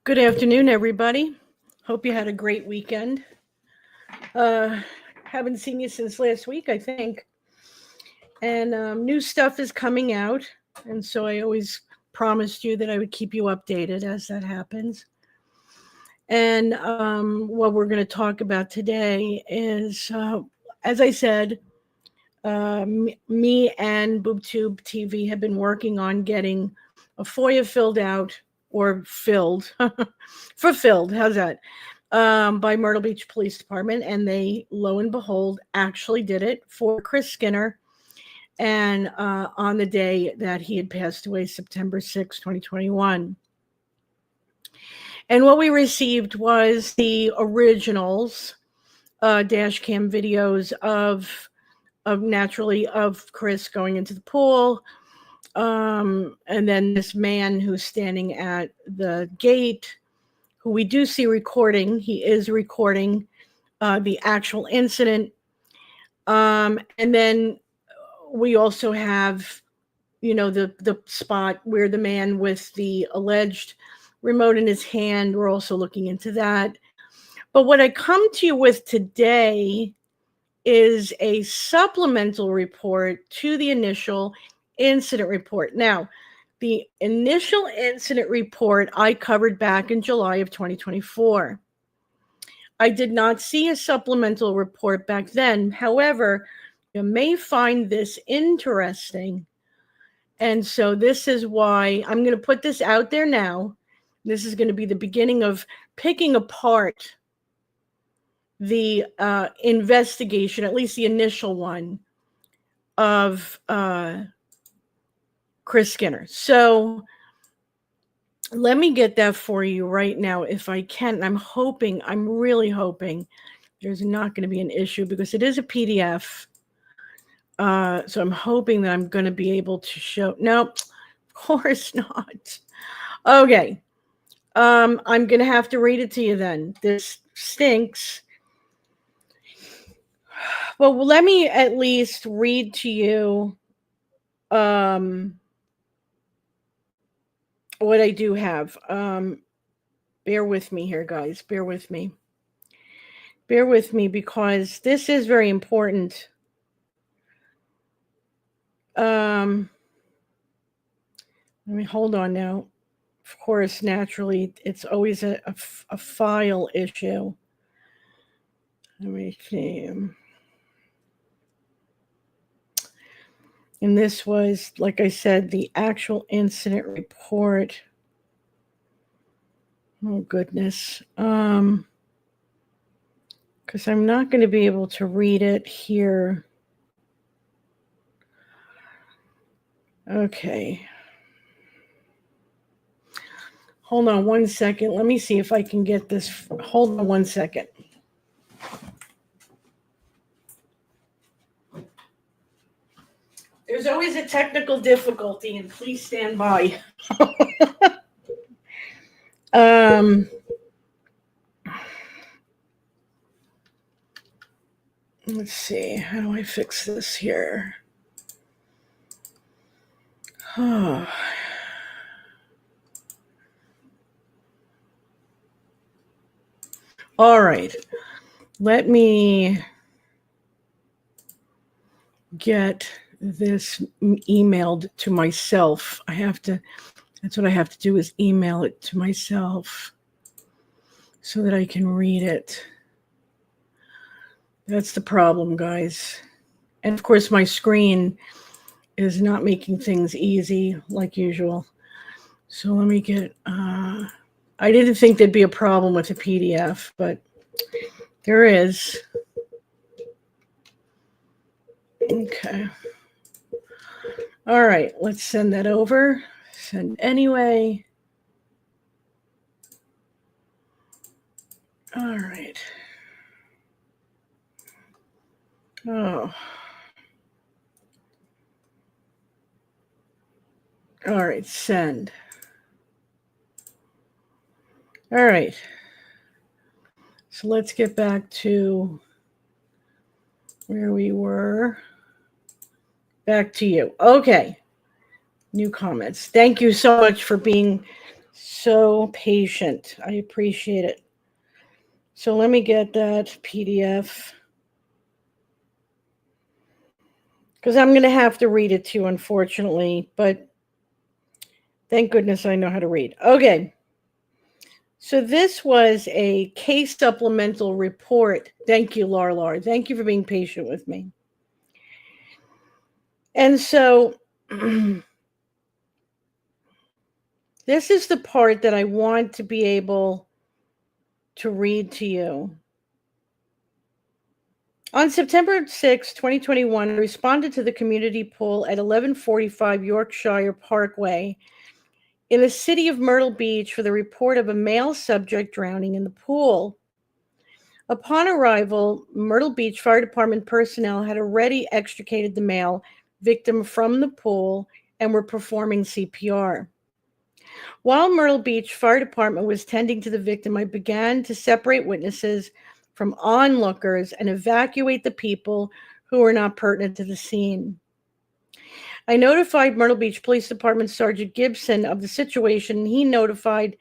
Good afternoon, everybody. Hope you had a great weekend. Haven't seen you since last week, I think. And new stuff is coming out. And so I always promised you that I would keep you updated as that happens. And what we're going to talk about today is, as I said, me and BoobTube TV have been working on getting a FOIA filled out or filled, fulfilled, how's that, by Myrtle Beach Police Department. And they, lo and behold, actually did it for Chris Skinner. And on the day that he had passed away, September 6, 2021. And what we received was the originals, dash cam videos of Chris going into the pool. And then this man who's standing at the gate, who we do see recording. He is recording the actual incident. And then we also have, the spot where the man with the alleged remote in his hand, we're also looking into that. But what I come to you with today is a supplemental report to the initial incident report. Now, the initial incident report I covered back in July of 2024. I did not see a supplemental report back then. However, you may find this interesting. And so this is why I'm going to put this out there now. This is going to be the beginning of picking apart the investigation, at least the initial one, of Chris Skinner. So let me get that for you right now if I can. I'm really hoping there's not going to be an issue because it is a PDF. So I'm hoping that I'm going to be able to show. No, of course not. Okay. I'm going to have to read it to you then. This stinks. Well, let me at least read to you what I do have. Bear with me here, guys. Bear with me. Bear with me because this is very important. Let me hold on now. Of course, naturally, it's always a file issue. Let me see. And this was, like I said, the actual incident report. Oh, goodness. Because I'm not going to be able to read it here. Okay. Hold on one second. Let me see if I can get this. Hold on one second. There's always a technical difficulty, and please stand by. Let's see. How do I fix this here? Oh. All right. Let me get this emailed to myself. That's what I have to do, is email it to myself so that I can read it. That's the problem, guys. And of course, my screen is not making things easy like usual. So let me get, I didn't think there'd be a problem with the PDF, but there is. Okay. All right, let's send that over. Send anyway. All right. Oh. All right, send. All right. So let's get back to where we were. Back to you. Okay. New comments. Thank you so much for being so patient. I appreciate it. So let me get that PDF, because I'm going to have to read it to you, unfortunately, but thank goodness I know how to read. Okay. So this was a case supplemental report. Thank you, Laura. Thank you for being patient with me. And so this is the part that I want to be able to read to you. On September 6, 2021, I responded to the community pool at 1145 Yorkshire Parkway in the city of Myrtle Beach for the report of a male subject drowning in the pool. Upon arrival, Myrtle Beach Fire Department personnel had already extricated the male victim from the pool and were performing CPR. While Myrtle Beach Fire Department was tending to the victim, I began to separate witnesses from onlookers and evacuate the people who were not pertinent to the scene. I notified Myrtle Beach Police Department Sergeant Gibson of the situation. He notified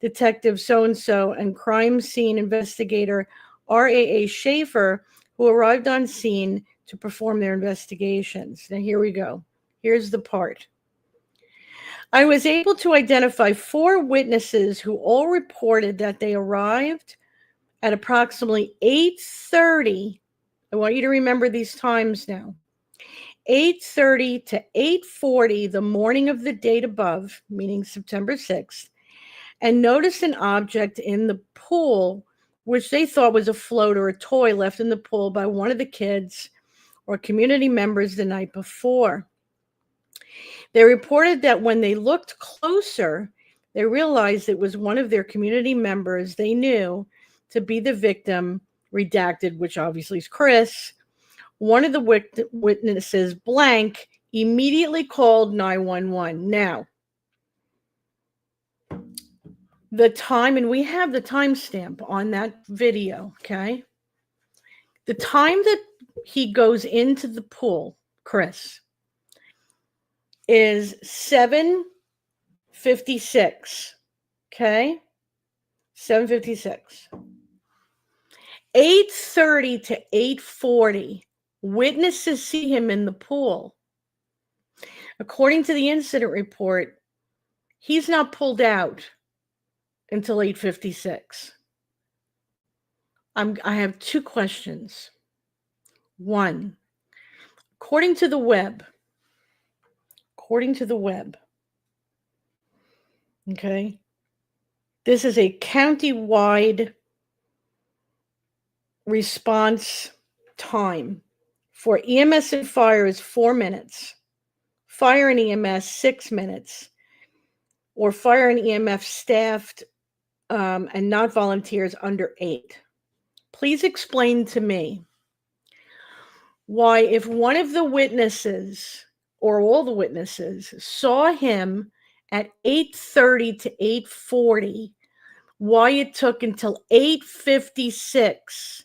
Detective so-and-so and crime scene investigator RAA Schaefer, who arrived on scene to perform their investigations. Now, here we go. Here's the part. I was able to identify 4 witnesses who all reported that they arrived at approximately 8:30. I want you to remember these times now. 8:30 to 8:40 the morning of the date above, meaning September 6th, and noticed an object in the pool, which they thought was a float or a toy left in the pool by one of the kids or community members the night before. They reported that when they looked closer, they realized it was one of their community members they knew to be the victim, redacted, which obviously is Chris. One of the witnesses, blank, immediately called 911. Now, the time, and we have the timestamp on that video, okay? The time that he goes into the pool, Chris, is 7:56, okay? 7:56. 8:30 to 8:40, witnesses see him in the pool. According to the incident report, he's not pulled out until 8:56. I have 2 questions. 1, according to the web, okay, this is a county-wide response time. For EMS and fire is 4 minutes, fire and EMS 6 minutes, or fire and EMS staffed and not volunteers under 8. Please explain to me why, if one of the witnesses or all the witnesses saw him at 8:30 to 8:40, why it took until 8:56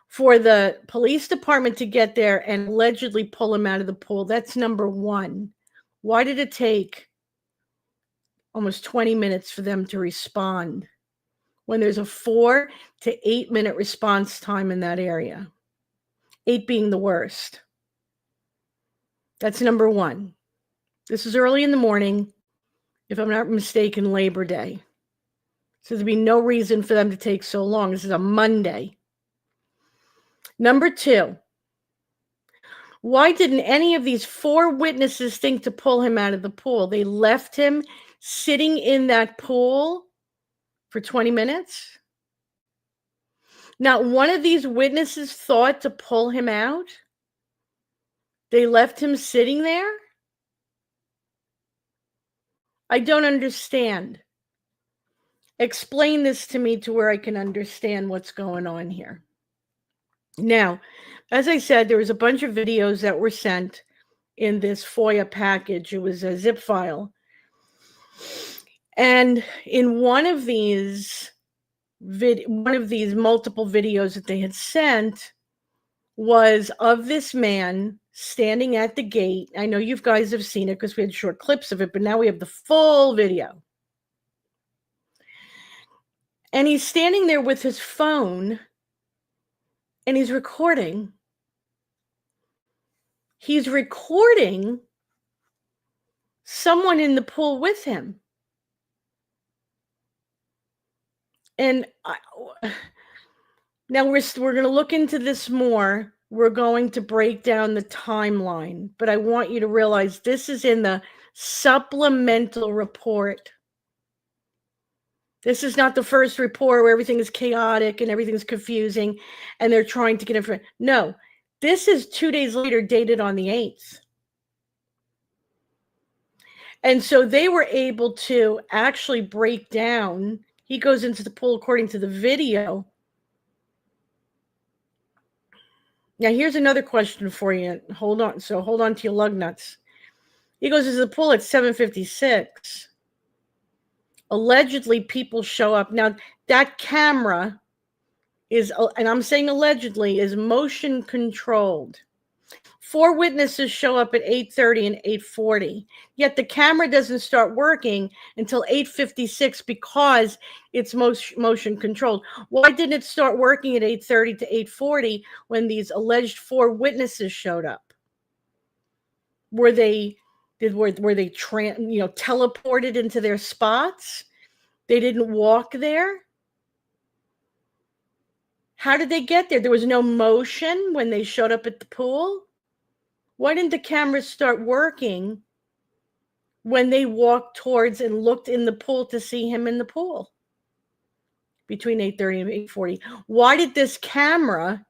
for the police department to get there and allegedly pull him out of the pool. That's number 1. Why did it take almost 20 minutes for them to respond when there's a 4 to 8 minute response time in that area? 8 being the worst. That's number 1. This is early in the morning, if I'm not mistaken, Labor Day. So there'd be no reason for them to take so long. This is a Monday. Number 2, why didn't any of these 4 witnesses think to pull him out of the pool? They left him sitting in that pool for 20 minutes. Not one of these witnesses thought to pull him out. They left him sitting there? I don't understand. Explain this to me to where I can understand what's going on here. Now, as I said, there was a bunch of videos that were sent in this FOIA package. It was a zip file. And in one of these multiple videos that they had sent was of this man standing at the gate. I know you guys have seen it because we had short clips of it, but now we have the full video. And he's standing there with his phone and he's recording. He's recording someone in the pool with him. And now we're going to look into this more. We're going to break down the timeline, but I want you to realize this is in the supplemental report. This is not the first report where everything is chaotic and everything's confusing and they're trying to get information. No, this is 2 days later, dated on the 8th. And so they were able to actually break down. He goes into the pool according to the video. Now, here's another question for you. Hold on. So hold on to your lug nuts. He goes into the pool at 7:56. Allegedly, people show up. Now, that camera is, and I'm saying allegedly, is motion controlled. 4 witnesses show up at 8:30 and 8:40. Yet the camera doesn't start working until 8:56 because it's motion controlled. Why didn't it start working at 8:30 to 8:40 when these alleged 4 witnesses showed up? Were they teleported into their spots? They didn't walk there? How did they get there? There was no motion when they showed up at the pool? Why didn't the cameras start working when they walked towards and looked in the pool to see him in the pool between 8:30 and 8:40? Why did this camera,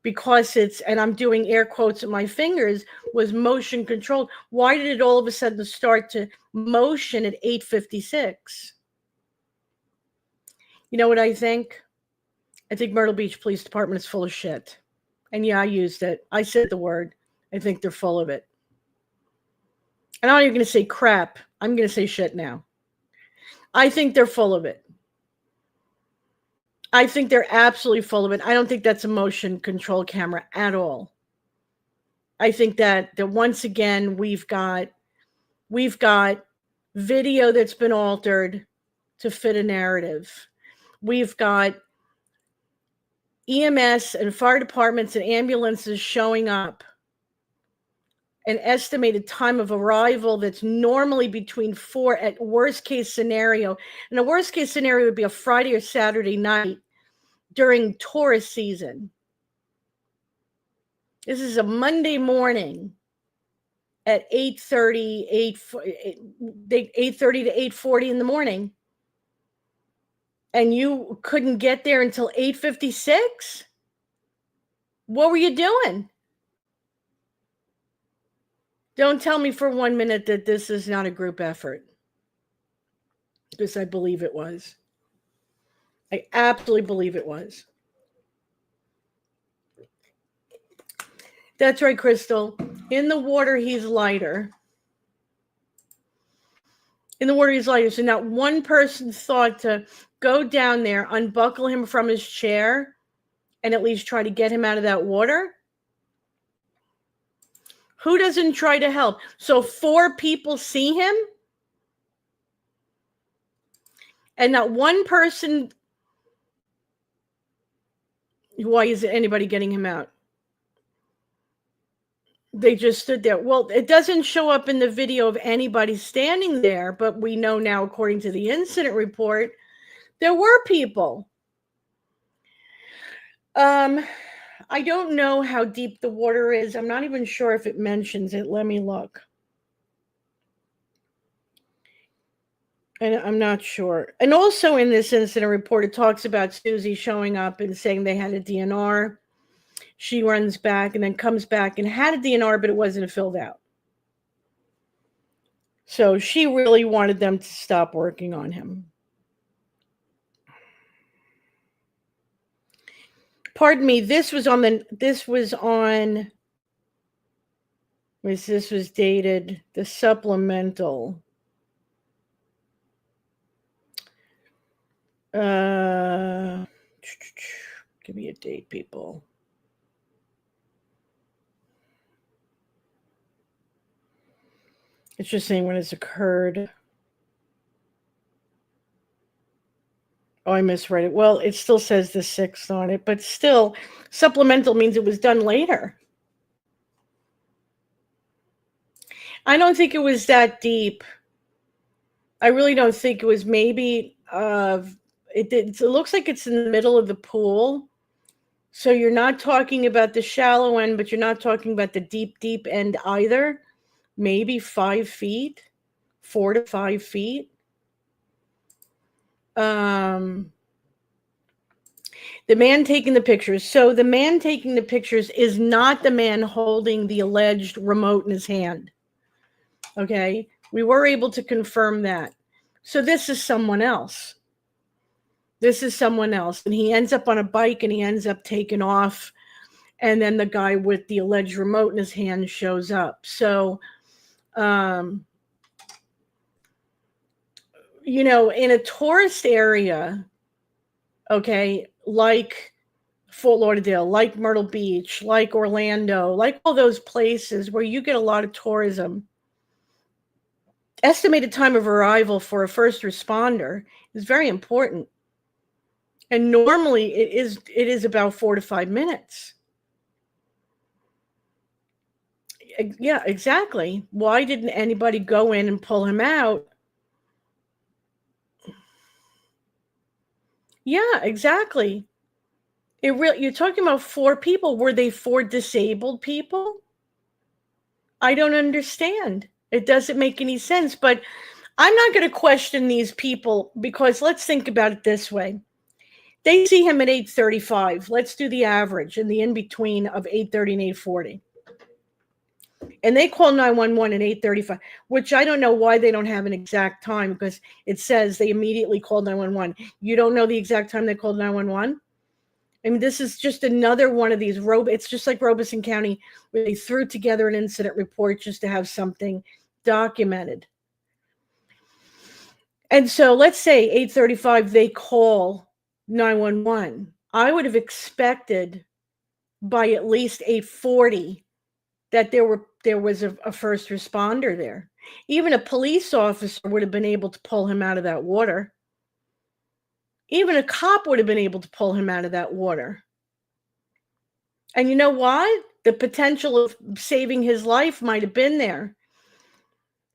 because it's, and I'm doing air quotes with my fingers, was motion controlled, why did it all of a sudden start to motion at 8:56? You know what I think? I think Myrtle Beach Police Department is full of shit. And yeah, I used it. I said the word. I think they're full of it. And I'm not even going to say crap. I'm going to say shit now. I think they're full of it. I think they're absolutely full of it. I don't think that's a motion control camera at all. I think that once again, we've got video that's been altered to fit a narrative. We've got EMS and fire departments and ambulances showing up. An estimated time of arrival that's normally between 4 at worst case scenario. And a worst case scenario would be a Friday or Saturday night during tourist season. This is a Monday morning at 8:30 to 8:40 in the morning. And you couldn't get there until 8:56? What were you doing? Don't tell me for 1 minute that this is not a group effort. Because I believe it was. I absolutely believe it was. That's right, Crystal. In the water, he's lighter. In the water, he's lighter. So not one person thought to go down there, unbuckle him from his chair, and at least try to get him out of that water. Who doesn't try to help? So 4 people see him, and not one person. Why isn't anybody getting him out? They just stood there. Well, it doesn't show up in the video of anybody standing there, but we know now, according to the incident report, there were people. I don't know how deep the water is. I'm not even sure if it mentions it. Let me look. And I'm not sure. And also in this incident report, it talks about Susie showing up and saying they had a DNR. She runs back and then comes back and had a DNR, but it wasn't filled out. So she really wanted them to stop working on him. Pardon me, this was dated, the supplemental. Give me a date, people. It's just saying when it's occurred. Oh, I misread it. Well, it still says the 6th on it, but still, supplemental means it was done later. I don't think it was that deep. I really don't think it was. Maybe it looks like it's in the middle of the pool. So you're not talking about the shallow end, but you're not talking about the deep, deep end either. Maybe 5 feet, 4 to 5 feet. The man taking the pictures. So the man taking the pictures is not the man holding the alleged remote in his hand. Okay, we were able to confirm that. So this is someone else. This is someone else. And he ends up on a bike and he ends up taking off. And then the guy with the alleged remote in his hand shows up. So, you know, in a tourist area, okay, like Fort Lauderdale, like Myrtle Beach, like Orlando, like all those places where you get a lot of tourism, estimated time of arrival for a first responder is very important. And normally it is about 4 to 5 minutes. Yeah, exactly. Why didn't anybody go in and pull him out? Yeah, exactly. You're talking about 4 people. Were they 4 disabled people? I don't understand. It doesn't make any sense, but I'm not going to question these people because let's think about it this way. They see him at 8:35. Let's do the average and the in-between of 8:30 and 8:40. And they call 911 at 8:35, which I don't know why they don't have an exact time because it says they immediately called 911. You don't know the exact time they called 911? I mean, this is just another one of these it's just like Robeson County where they threw together an incident report just to have something documented. And so let's say 8:35, they call 911. I would have expected by at least 8:40 that there was a first responder there. Even a police officer would have been able to pull him out of that water. Even a cop would have been able to pull him out of that water. And you know why? The potential of saving his life might have been there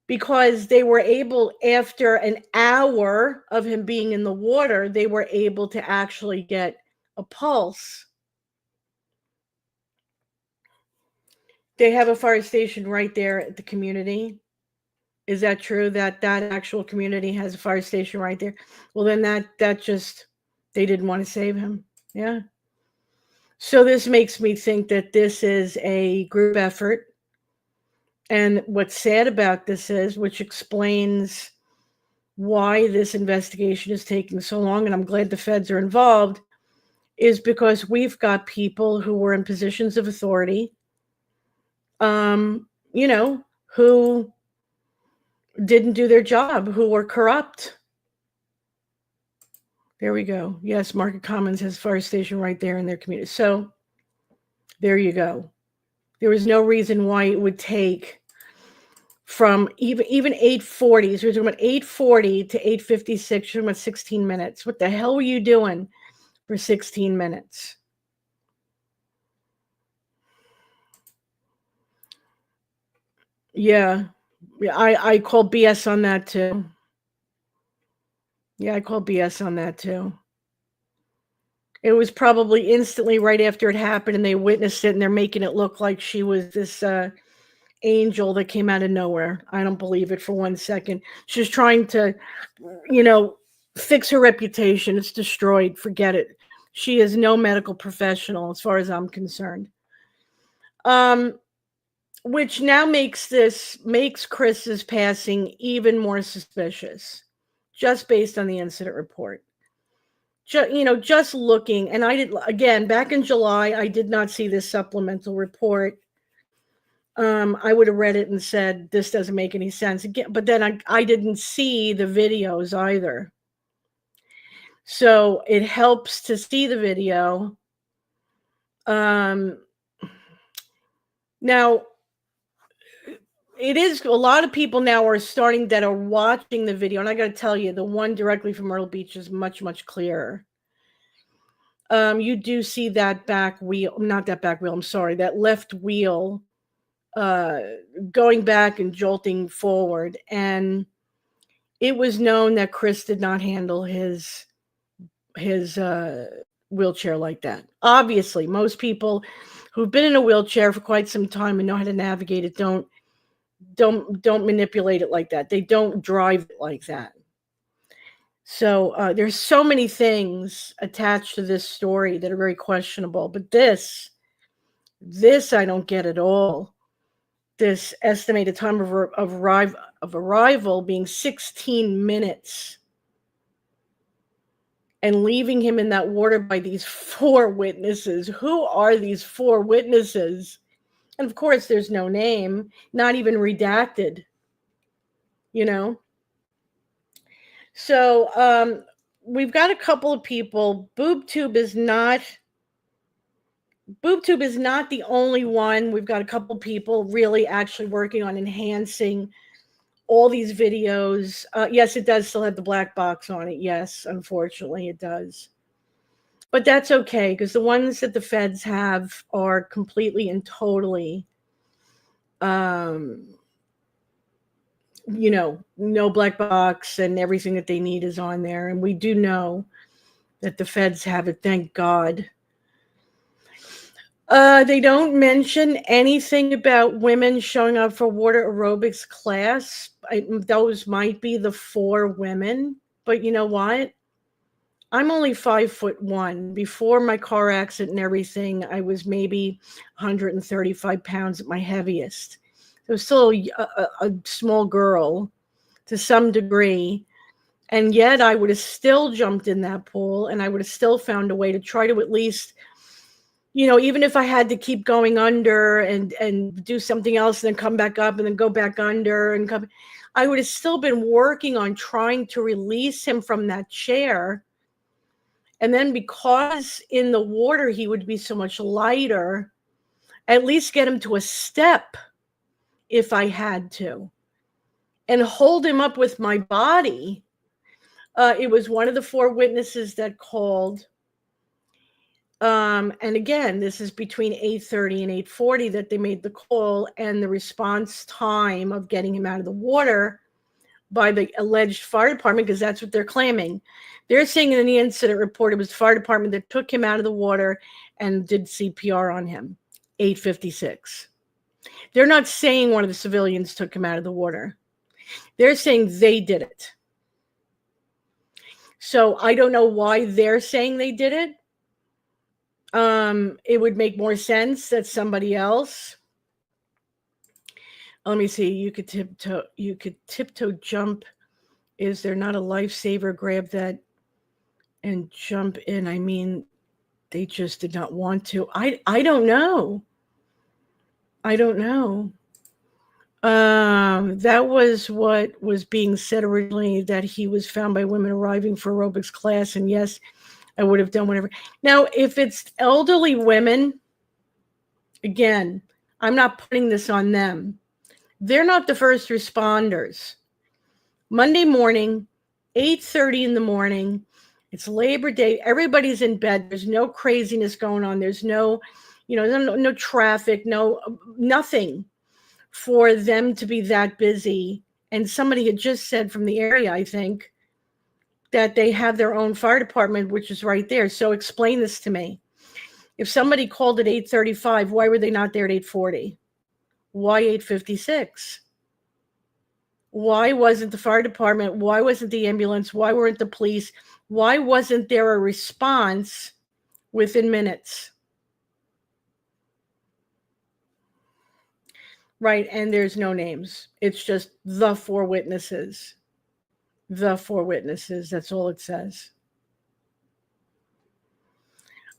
because they were able, after an hour of him being in the water, they were able to actually get a pulse. They have a fire station right there at the community. Is that true that actual community has a fire station right there? Well, then that just, they didn't want to save him. Yeah. So this makes me think that this is a group effort. And what's sad about this is, which explains why this investigation is taking so long, and I'm glad the feds are involved, is because we've got people who were in positions of authority, you know, who didn't do their job, who were corrupt. There we go. Yes, Market Commons has a fire station right there in their community. So there you go. There was no reason why it would take from even 8:40. So we're talking about 8:40 to 8:56. You're talking about 16 minutes. What the hell were you doing for 16 minutes? Yeah. I call BS on that too. Yeah, I call BS on that too. It was probably instantly right after it happened and they witnessed it and they're making it look like she was this angel that came out of nowhere. I don't believe it for 1 second. She's trying to, you know, fix her reputation. It's destroyed. Forget it. She is no medical professional as far as I'm concerned. Which now makes Chris's passing even more suspicious, just based on the incident report. Just looking, and I did, again, back in July, I did not see this supplemental report. I would have read it and said, this doesn't make any sense again, but then I didn't see the videos either. So it helps to see the video. Now, it is, a lot of people now are watching the video, and I got to tell you, the one directly from Myrtle Beach is much, much clearer. You do see that back wheel, not that back wheel, I'm sorry, that left wheel going back and jolting forward. And it was known that Chris did not handle his wheelchair like that. Obviously, most people who've been in a wheelchair for quite some time and know how to navigate it don't manipulate it like that. They don't drive it like that. So there's so many things attached to this story that are very questionable, but this I don't get at all. This estimated time of arrival being 16 minutes, and leaving him in that water by these 4 witnesses. Who are these 4 witnesses? And of course, there's no name, not even redacted, So we've got a couple of people. BoobTube is not the only one. We've got a couple people really actually working on enhancing all these videos. Yes, it does still have the black box on it. Yes, unfortunately it does. But that's okay, because the ones that the feds have are completely and totally, no black box, and everything that they need is on there. And we do know that the feds have it, thank God. They don't mention anything about women showing up for water aerobics class. Those might be the 4 women, but you know what? I'm only 5'1". Before my car accident and everything, I was maybe 135 pounds at my heaviest. I was still a small girl to some degree. And yet I would have still jumped in that pool, and I would have still found a way to try to at least, even if I had to keep going under and do something else and then come back up and then go back under and come, I would have still been working on trying to release him from that chair. And then, because in the water he would be so much lighter, at least get him to a step if I had to, and hold him up with my body. It was one of the 4 witnesses that called. And again, this is between 8:30 and 8:40 that they made the call, and the response time of getting him out of the water by the alleged fire department, because that's what they're claiming. They're saying in the incident report it was the fire department that took him out of the water and did CPR on him. 8:56. They're not saying one of the civilians took him out of the water. They're saying they did it. So I don't know why they're saying they did it. It would make more sense that somebody else. Let me see. You could tiptoe jump. Is there not a lifesaver? Grab that and jump in. I mean, they just did not want to. I don't know. That was what was being said originally, that he was found by women arriving for aerobics class. And yes, I would have done whatever. Now, if it's elderly women, again, I'm not putting this on them. They're not the first responders. Monday morning, 8:30 in the morning, it's Labor Day. Everybody's in bed. There's no craziness going on. There's no traffic, nothing for them to be that busy. And somebody had just said from the area, I think, that they have their own fire department, which is right there. So explain this to me. If somebody called at 8:35, why were they not there at 8:40? Why 8:56? Why wasn't the fire department? Why wasn't the ambulance? Why weren't the police? Why wasn't there a response within minutes. Right, and there's no names. It's just the 4 witnesses. The 4 witnesses, that's all it says.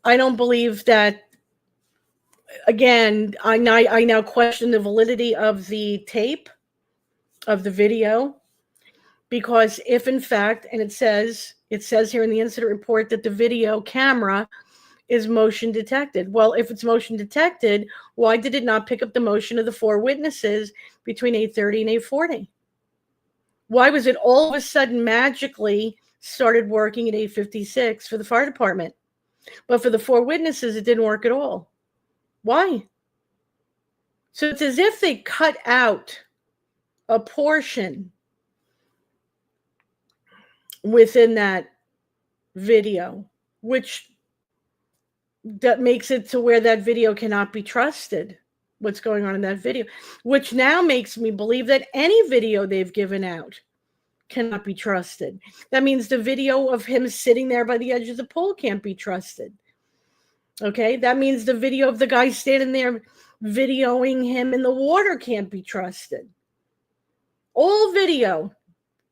I don't believe that. Again, I now question the validity of the tape, of the video, because if in fact, and it says here in the incident report that the video camera is motion detected. Well, if it's motion detected, why did it not pick up the motion of the 4 witnesses between 8:30 and 8:40? Why was it all of a sudden magically started working at 8:56 for the fire department? But for the 4 witnesses, it didn't work at all. Why? So it's as if they cut out a portion within that video, which that makes it to where that video cannot be trusted, what's going on in that video, which now makes me believe that any video they've given out cannot be trusted. That means the video of him sitting there by the edge of the pool can't be trusted. Okay, that means the video of the guy standing there videoing him in the water can't be trusted. All video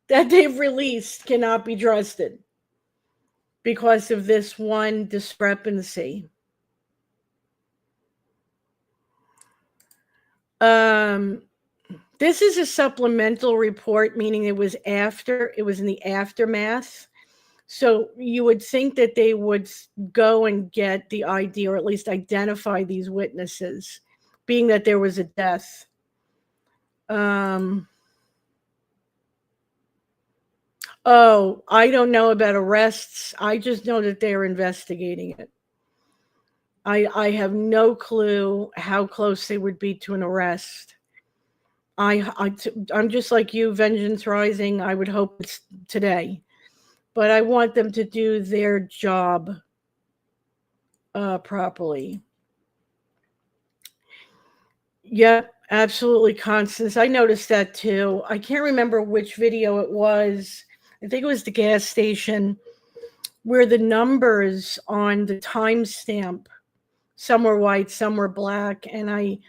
that they've released cannot be trusted because of this one discrepancy. This is a supplemental report, meaning it was in the aftermath. So you would think that they would go and get the ID, or at least identify these witnesses, being that there was a death. Oh, I don't know about arrests. I just know that they're investigating it. I have no clue how close they would be to an arrest. I'm just like you, Vengeance Rising. I would hope it's today. But I want them to do their job properly. Yep, absolutely, Constance. I noticed that too. I can't remember which video it was. I think it was the gas station where the numbers on the timestamp, some were white, some were black, and I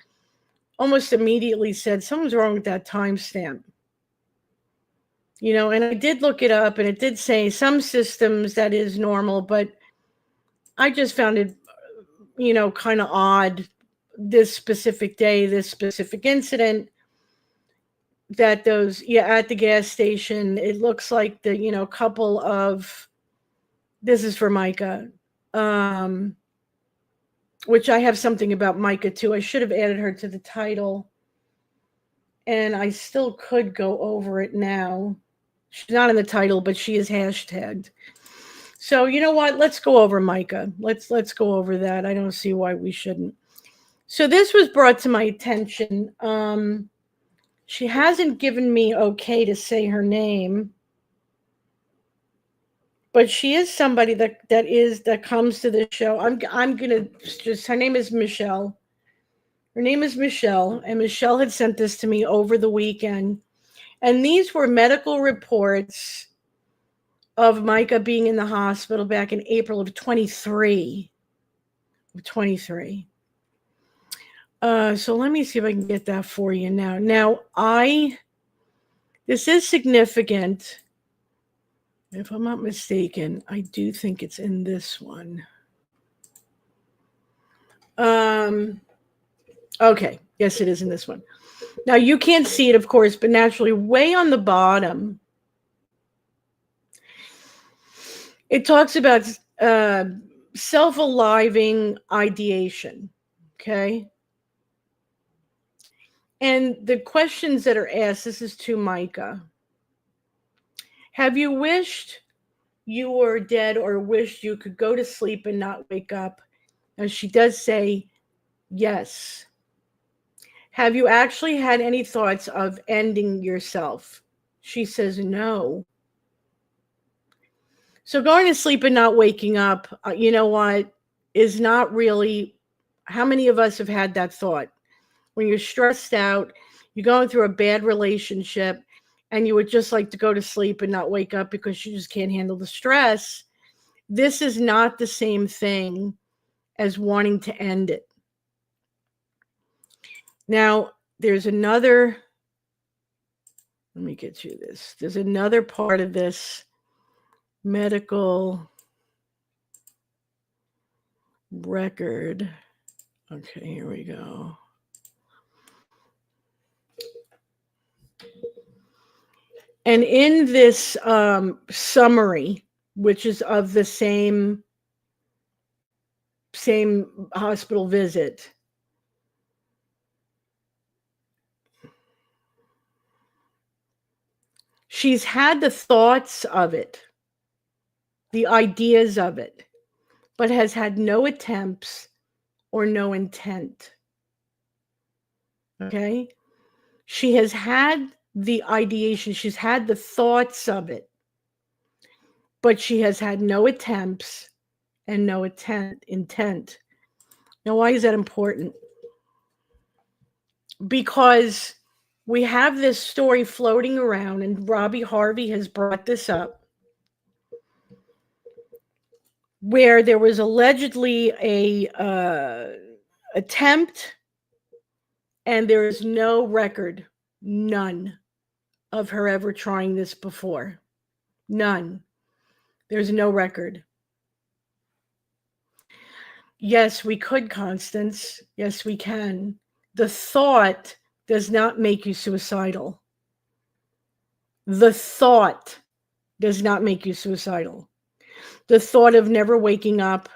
almost immediately said, something's wrong with that timestamp. You know, and I did look it up, and it did say some systems that is normal, but I just found it, you know, kind of odd, this specific day, this specific incident, that those, at the gas station, it looks like the, you know, couple of, this is for Micah, which I have something about Micah too. I should have added her to the title, and I still could go over it now. She's not in the title, but she is hashtagged. So you know what? Let's go over Micah. Let's go over that. I don't see why we shouldn't. So this was brought to my attention. She hasn't given me okay to say her name, but she is somebody that comes to the show. I'm gonna just, her name is Michelle. Her name is Michelle, and Michelle had sent this to me over the weekend. And these were medical reports of Micah being in the hospital back in April of 23. So let me see if I can get that for you now. Now, this is significant. If I'm not mistaken, I do think it's in this one. Okay, yes, it is in this one. Now, you can't see it, of course, but naturally, way on the bottom, it talks about self-aliving ideation, okay? And the questions that are asked, this is to Micah. Have you wished you were dead, or wished you could go to sleep and not wake up? And she does say yes. Have you actually had any thoughts of ending yourself? She says no. So going to sleep and not waking up, you know what, is not really, how many of us have had that thought? When you're stressed out, you're going through a bad relationship, and you would just like to go to sleep and not wake up because you just can't handle the stress. This is not the same thing as wanting to end it. Now, there's another, let me get you this. There's another part of this medical record. Okay, here we go. And in this summary, which is of the same hospital visit, she's had the thoughts of it, the ideas of it, but has had no attempts or no intent. Okay? She has had the ideation, she's had the thoughts of it, but she has had no attempts and no intent. Now, why is that important? Because we have this story floating around, and Robbie Harvey has brought this up, where there was allegedly a attempt, and there is no record, none, of her ever trying this before. None. There's no record. Yes, we could, Constance. Yes, we can. The thought does not make you suicidal. The thought does not make you suicidal. The thought of never waking up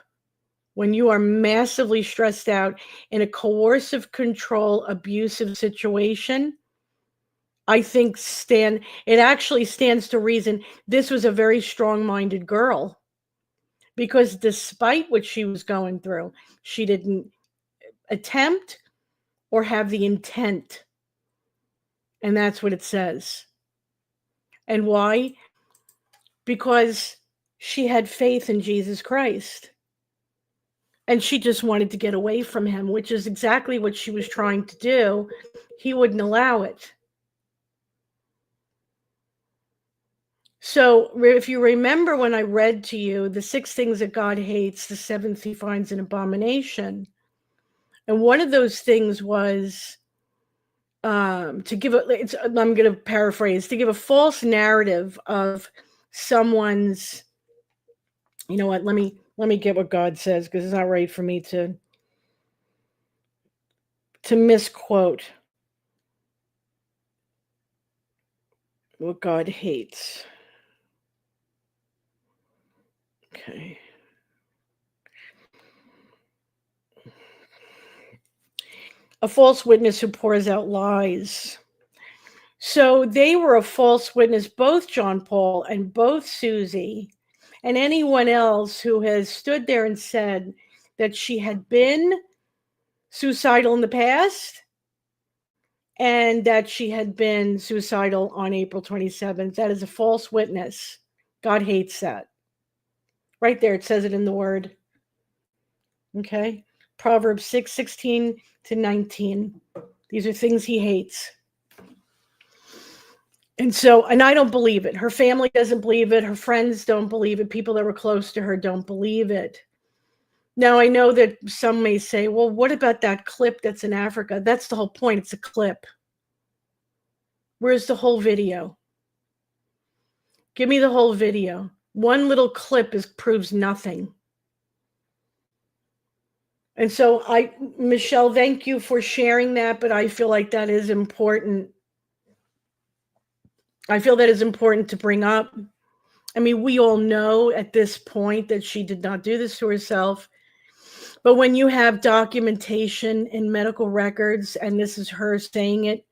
when you are massively stressed out in a coercive control, abusive situation, I think it actually stands to reason this was a very strong-minded girl, because despite what she was going through, she didn't attempt or have the intent. And that's what it says. And why? Because she had faith in Jesus Christ. And she just wanted to get away from him, which is exactly what she was trying to do. He wouldn't allow it. So if you remember when I read to you the 6 things that God hates, the 7th he finds an abomination. And one of those things was I'm going to paraphrase, to give a false narrative of someone's, you know what, let me get what God says, because it's not right for me to misquote what God hates. Okay. A false witness who pours out lies. So they were a false witness, both John Paul and both Susie, and anyone else who has stood there and said that she had been suicidal in the past and that she had been suicidal on April 27th. That is a false witness. God hates that. Right there, it says it in the word. Okay? Proverbs 6:16 to 19. These are things he hates. And I don't believe it. Her family doesn't believe it. Her friends don't believe it. People that were close to her don't believe it. Now, I know that some may say, well, what about that clip that's in Africa? That's the whole point. It's a clip. Where's the whole video? Give me the whole video. One little clip proves nothing. And so Michelle, thank you for sharing that, but I feel like that is important. I feel that is important to bring up. I mean, we all know at this point that she did not do this to herself. But when you have documentation in medical records, and this is her saying it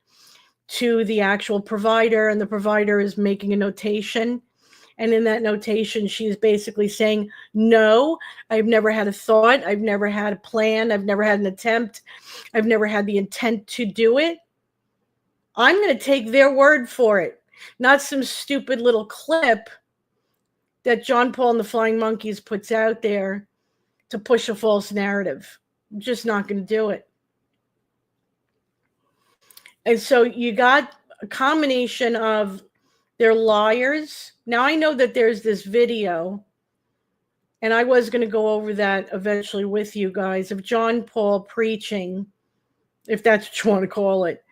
to the actual provider, and the provider is making a notation, and in that notation, she's basically saying, no, I've never had a thought. I've never had a plan. I've never had an attempt. I've never had the intent to do it. I'm going to take their word for it, not some stupid little clip that John Paul and the Flying Monkeys puts out there to push a false narrative. I'm just not going to do it. And so you got a combination of they're liars. Now I know that there's this video, and I was going to go over that eventually with you guys, of John Paul preaching, if that's what you want to call it,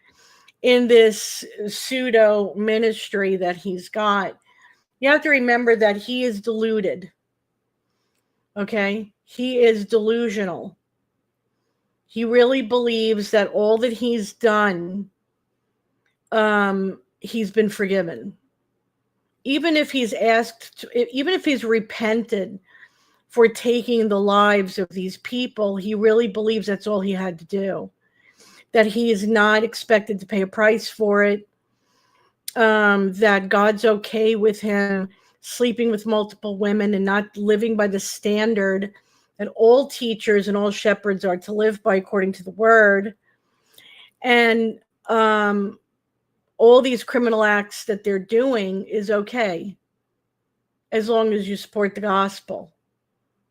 in this pseudo ministry that he's got. You have to remember that he is deluded. Okay? He is delusional. He really believes that all that he's done, he's been forgiven. Even if he's even if he's repented for taking the lives of these people, he really believes that's all he had to do. That he is not expected to pay a price for it. That God's okay with him sleeping with multiple women and not living by the standard that all teachers and all shepherds are to live by according to the word. And all these criminal acts that they're doing is okay, as long as you support the gospel.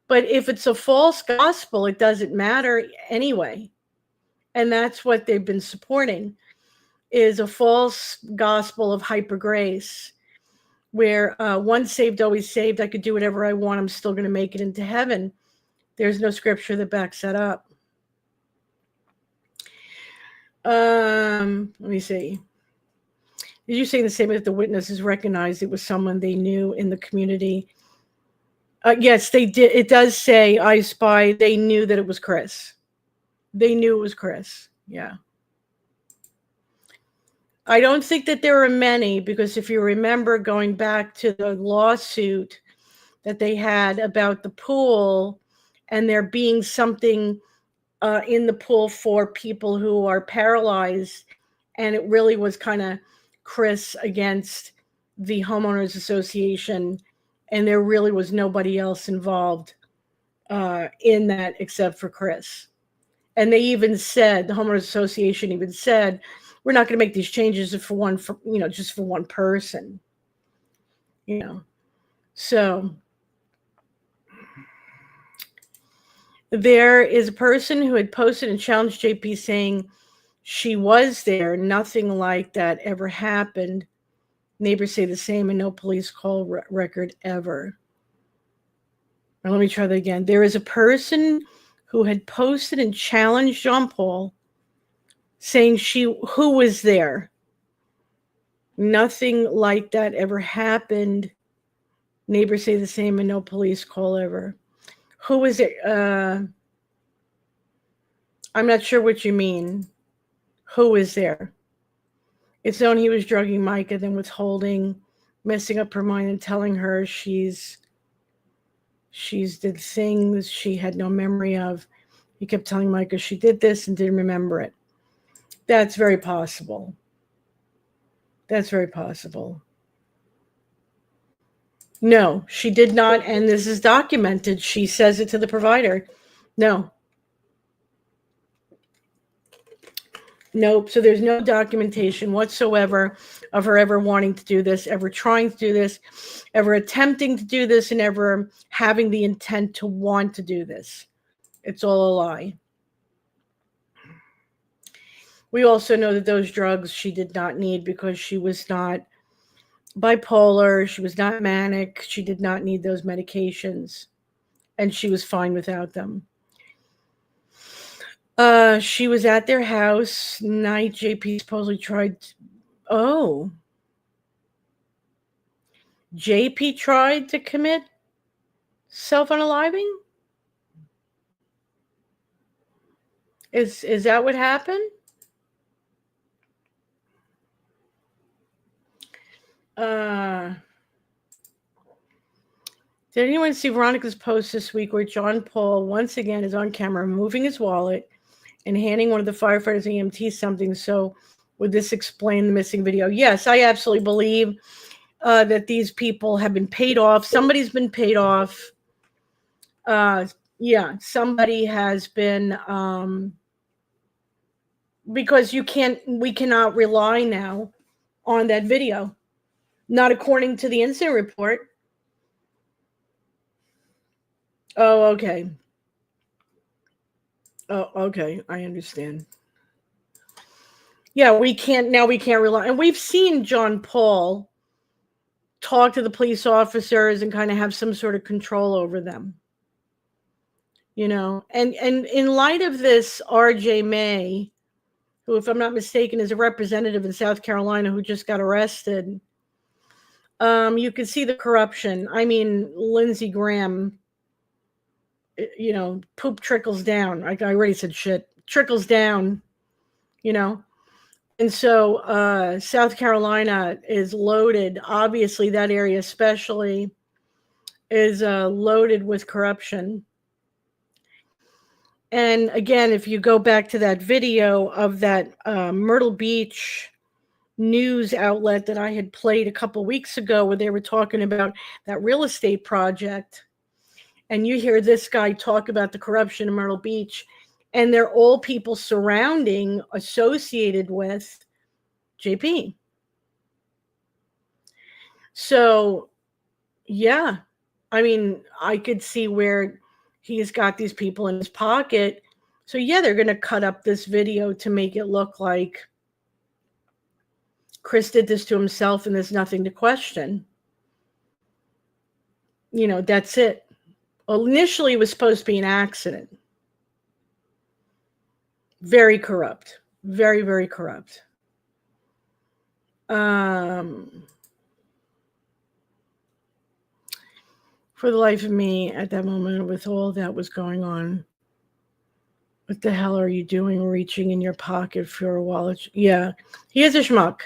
But if it's a false gospel, it doesn't matter anyway. And that's what they've been supporting, is a false gospel of hyper grace, where once saved, always saved. I could do whatever I want. I'm still going to make it into heaven. There's no scripture that backs that up. Let me see. Did you say the same if the witnesses recognized it was someone they knew in the community? Yes, they did. It does say, I spy. They knew that it was Chris. They knew it was Chris. Yeah. I don't think that there are many, because if you remember going back to the lawsuit that they had about the pool, and there being something in the pool for people who are paralyzed, and it really was kind of Chris against the homeowners association, and there really was nobody else involved in that except for Chris. And they even said, the homeowners association even said, we're not going to make these changes just for one person, So there is a person who had posted and challenged JP, saying she was there. Nothing like that ever happened. Neighbors say the same, and no police call record ever. Now, let me try that again. There is a person who had posted and challenged John Paul, saying who was there. Nothing like that ever happened. Neighbors say the same, and no police call ever. Who was it? I'm not sure what you mean. Who was there? It's known he was drugging Micah, then withholding, messing up her mind, and telling her she's did things she had no memory of. He kept telling Micah she did this and didn't remember it. That's very possible. That's very possible. No, she did not, and this is documented. She says it to the provider. No. Nope. So there's no documentation whatsoever of her ever wanting to do this, ever trying to do this, ever attempting to do this, and ever having the intent to want to do this. It's all a lie. We also know that those drugs she did not need, because she was not bipolar, she was not manic, she did not need those medications, and she was fine without them. She was at their house night. JP supposedly tried JP tried to commit self-unaliving? Is that what happened? Did anyone see Veronica's post this week where John Paul once again is on camera moving his wallet and handing one of the firefighters EMT something? So would this explain the missing video? Yes, I absolutely believe that these people have been paid off. Somebody's been paid off. Yeah, somebody has been, because we cannot rely now on that video. Not according to the incident report. Oh, okay. Oh, okay. I understand. Yeah, we can't rely. And we've seen John Paul talk to the police officers and kind of have some sort of control over them. And in light of this RJ May, who, if I'm not mistaken, is a representative in South Carolina who just got arrested, you can see the corruption. I mean, Lindsey Graham, poop trickles down. I already said shit. Trickles down, And so South Carolina is loaded. Obviously, that area especially is loaded with corruption. And again, if you go back to that video of that Myrtle Beach news outlet that I had played a couple weeks ago, where they were talking about that real estate project, and you hear this guy talk about the corruption in Myrtle Beach, and they're all people associated with JP. So, yeah, I mean, I could see where he's got these people in his pocket. So, yeah, they're going to cut up this video to make it look like Chris did this to himself and there's nothing to question. That's it. Well, initially, it was supposed to be an accident. Very corrupt. Very, very corrupt. For the life of me, at that moment, with all that was going on, what the hell are you doing reaching in your pocket for a wallet? Yeah, he is a schmuck.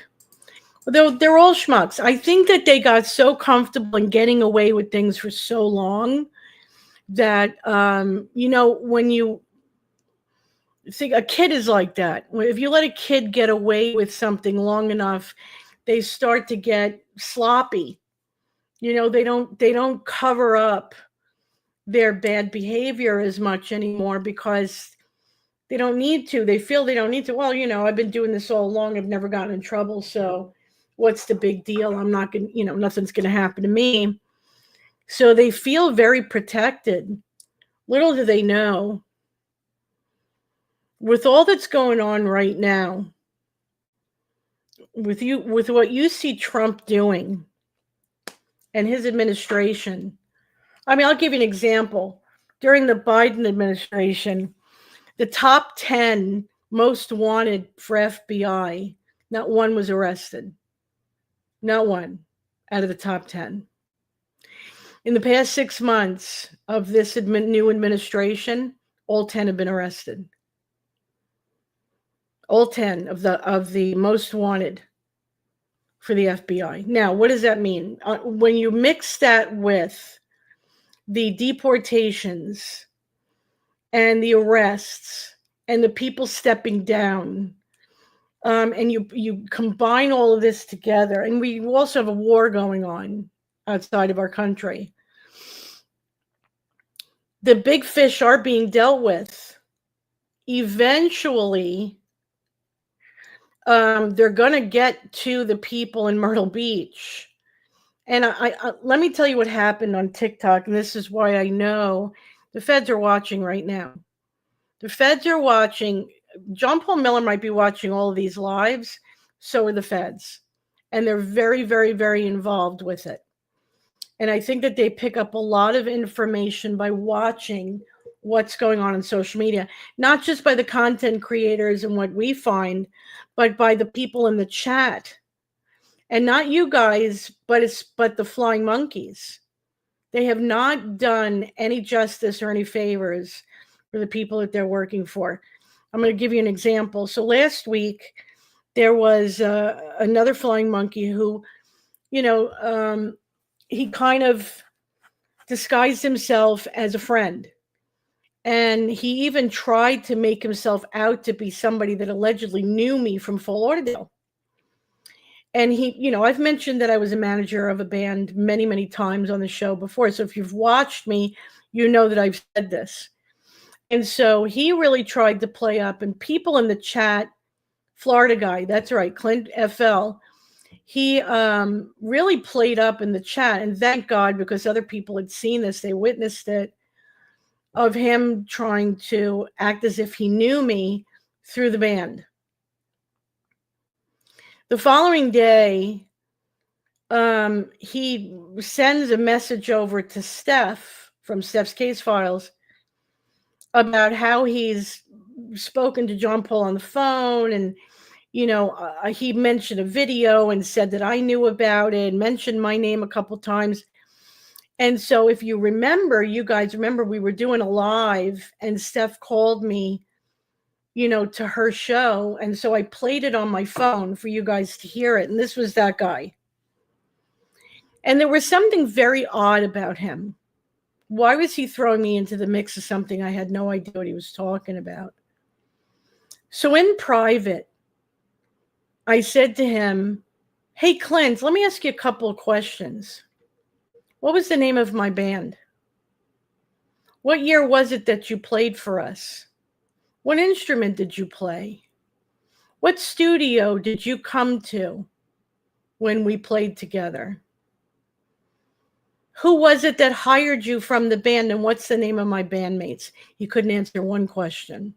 They're all schmucks. I think that they got so comfortable in getting away with things for so long that, when you think a kid is like that, if you let a kid get away with something long enough, they start to get sloppy. They don't cover up their bad behavior as much anymore because they don't need to. They feel they don't need to. Well, I've been doing this all along. I've never gotten in trouble. So what's the big deal? I'm not going to, nothing's going to happen to me. So they feel very protected. Little do they know, with all that's going on right now, with what you see Trump doing and his administration. I mean, I'll give you an example. During the Biden administration, the top 10 most wanted for FBI, not one was arrested. Not one out of the top 10. In the past 6 months of this new administration, all 10 have been arrested. All 10 of the most wanted for the FBI. Now, what does that mean? When you mix that with the deportations and the arrests and the people stepping down, and you combine all of this together, and we also have a war going on outside of our country. The big fish are being dealt with. Eventually, they're going to get to the people in Myrtle Beach. And I let me tell you what happened on TikTok, and this is why I know the feds are watching right now. The feds are watching. John Paul Miller might be watching all of these lives. So are the feds. And they're very, very, very involved with it. And I think that they pick up a lot of information by watching what's going on social media, not just by the content creators and what we find, but by the people in the chat. And not you guys, but the flying monkeys. They have not done any justice or any favors for the people that they're working for. I'm going to give you an example. So last week, there was another flying monkey who, he kind of disguised himself as a friend. And he even tried to make himself out to be somebody that allegedly knew me from Fort Lauderdale. And he, I've mentioned that I was a manager of a band many, many times on the show before. So if you've watched me, you know that I've said this. And so he really tried to play up, and people in the chat, Florida guy, that's right, Clint FL, he really played up in the chat. And thank God, because other people had seen this, they witnessed it, of him trying to act as if he knew me through the band. The following day, he sends a message over to Steph from Steph's Case Files, about how he's spoken to John Paul on the phone, and he mentioned a video and said that I knew about it, and mentioned my name a couple times. And so if you remember, you guys remember, we were doing a live and Steph called me, to her show. And so I played it on my phone for you guys to hear it. And this was that guy. And there was something very odd about him. Why was he throwing me into the mix of something I had no idea what he was talking about? So in private, I said to him, "Hey, Clint, let me ask you a couple of questions. What was the name of my band? What year was it that you played for us? What instrument did you play? What studio did you come to when we played together? Who was it that hired you from the band, and what's the name of my bandmates?" He couldn't answer one question.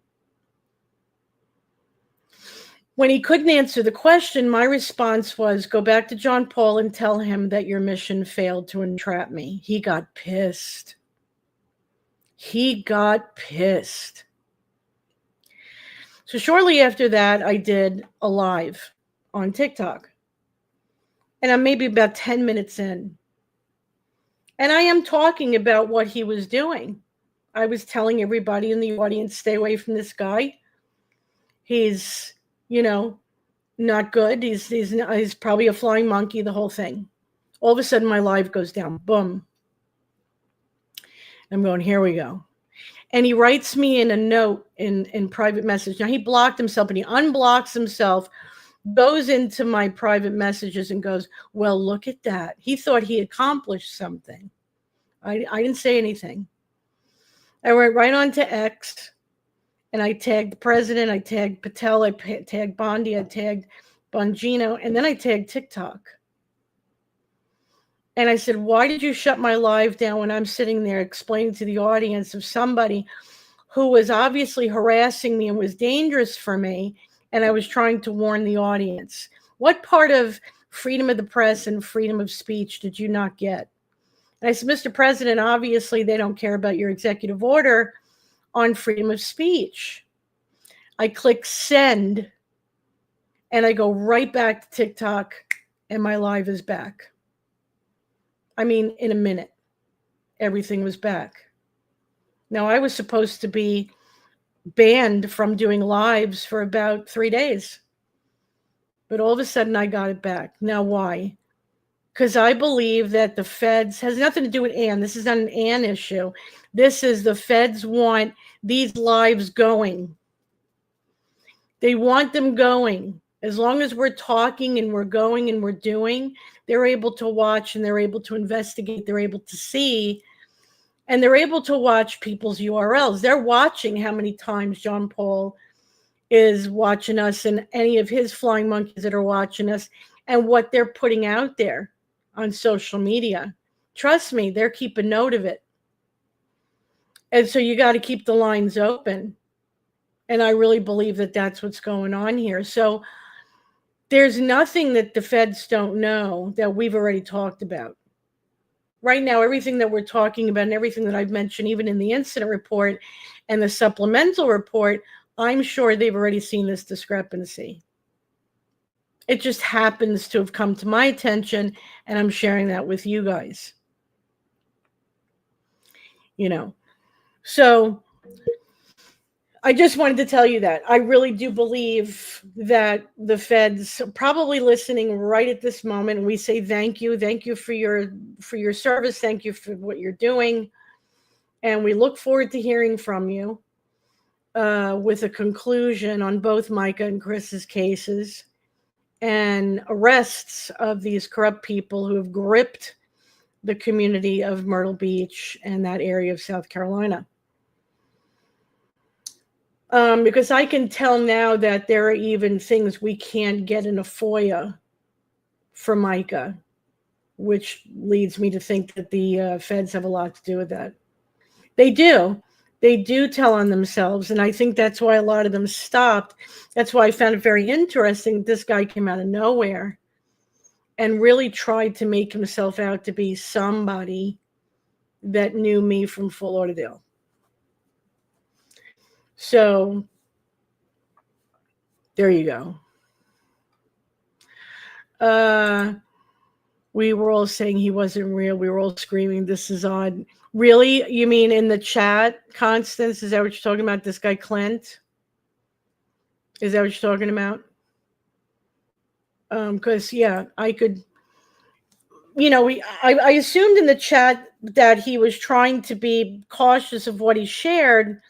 When he couldn't answer the question, my response was, "Go back to John Paul and tell him that your mission failed to entrap me." He got pissed. He got pissed. So shortly after that, I did a live on TikTok. And I'm maybe about 10 minutes in. And I am talking about what he was doing. I was telling everybody in the audience, stay away from this guy. He's, not good. He's probably a flying monkey, the whole thing. All of a sudden, my live goes down. Boom. I'm going, here we go. And he writes me in a note in private message. Now, he blocked himself, and he unblocks himself, goes into my private messages and goes, "Well, look at that." He thought he accomplished something. I didn't say anything. I went right on to X, and I tagged the president, I tagged Patel, I tagged Bondi, I tagged Bongino, and then I tagged TikTok. And I said, "Why did you shut my live down when I'm sitting there explaining to the audience of somebody who was obviously harassing me and was dangerous for me, and I was trying to warn the audience? What part of freedom of the press and freedom of speech did you not get?" And I said, "Mr. President, obviously they don't care about your executive order on freedom of speech." I click send, and I go right back to TikTok, and my live is back. I mean, in a minute, everything was back. Now, I was supposed to be banned from doing lives for about 3 days. But all of a sudden, I got it back. Now, why? Because I believe that the feds has nothing to do with Ann. This is not an Ann issue. This is the feds want these lives going. They want them going. As long as we're talking and we're going and we're doing, they're able to watch and they're able to investigate. They're able to see, and they're able to watch people's URLs. They're watching how many times John Paul is watching us and any of his flying monkeys that are watching us and what they're putting out there on social media. Trust me, they're keeping note of it. And so you got to keep the lines open. And I really believe that that's what's going on here. So there's nothing that the feds don't know that we've already talked about. Right now, everything that we're talking about and everything that I've mentioned, even in the incident report and the supplemental report, I'm sure they've already seen this discrepancy. It just happens to have come to my attention, and I'm sharing that with you guys. So I just wanted to tell you that. I really do believe that the feds are probably listening right at this moment. And we say thank you. Thank you for your service. Thank you for what you're doing. And we look forward to hearing from you with a conclusion on both Micah and Chris's cases and arrests of these corrupt people who have gripped the community of Myrtle Beach and that area of South Carolina. Because I can tell now that there are even things we can't get in a FOIA for Micah, which leads me to think that the feds have a lot to do with that. They do. They do tell on themselves, and I think that's why a lot of them stopped. That's why I found it very interesting. This guy came out of nowhere and really tried to make himself out to be somebody that knew me from Fort Lauderdale. So there you go. We were all saying he wasn't real. We were all screaming, "This is odd." Really? You mean in the chat, Constance? Is that what you're talking about? This guy Clint? Is that what you're talking about? Because yeah, I could. I assumed in the chat that he was trying to be cautious of what he shared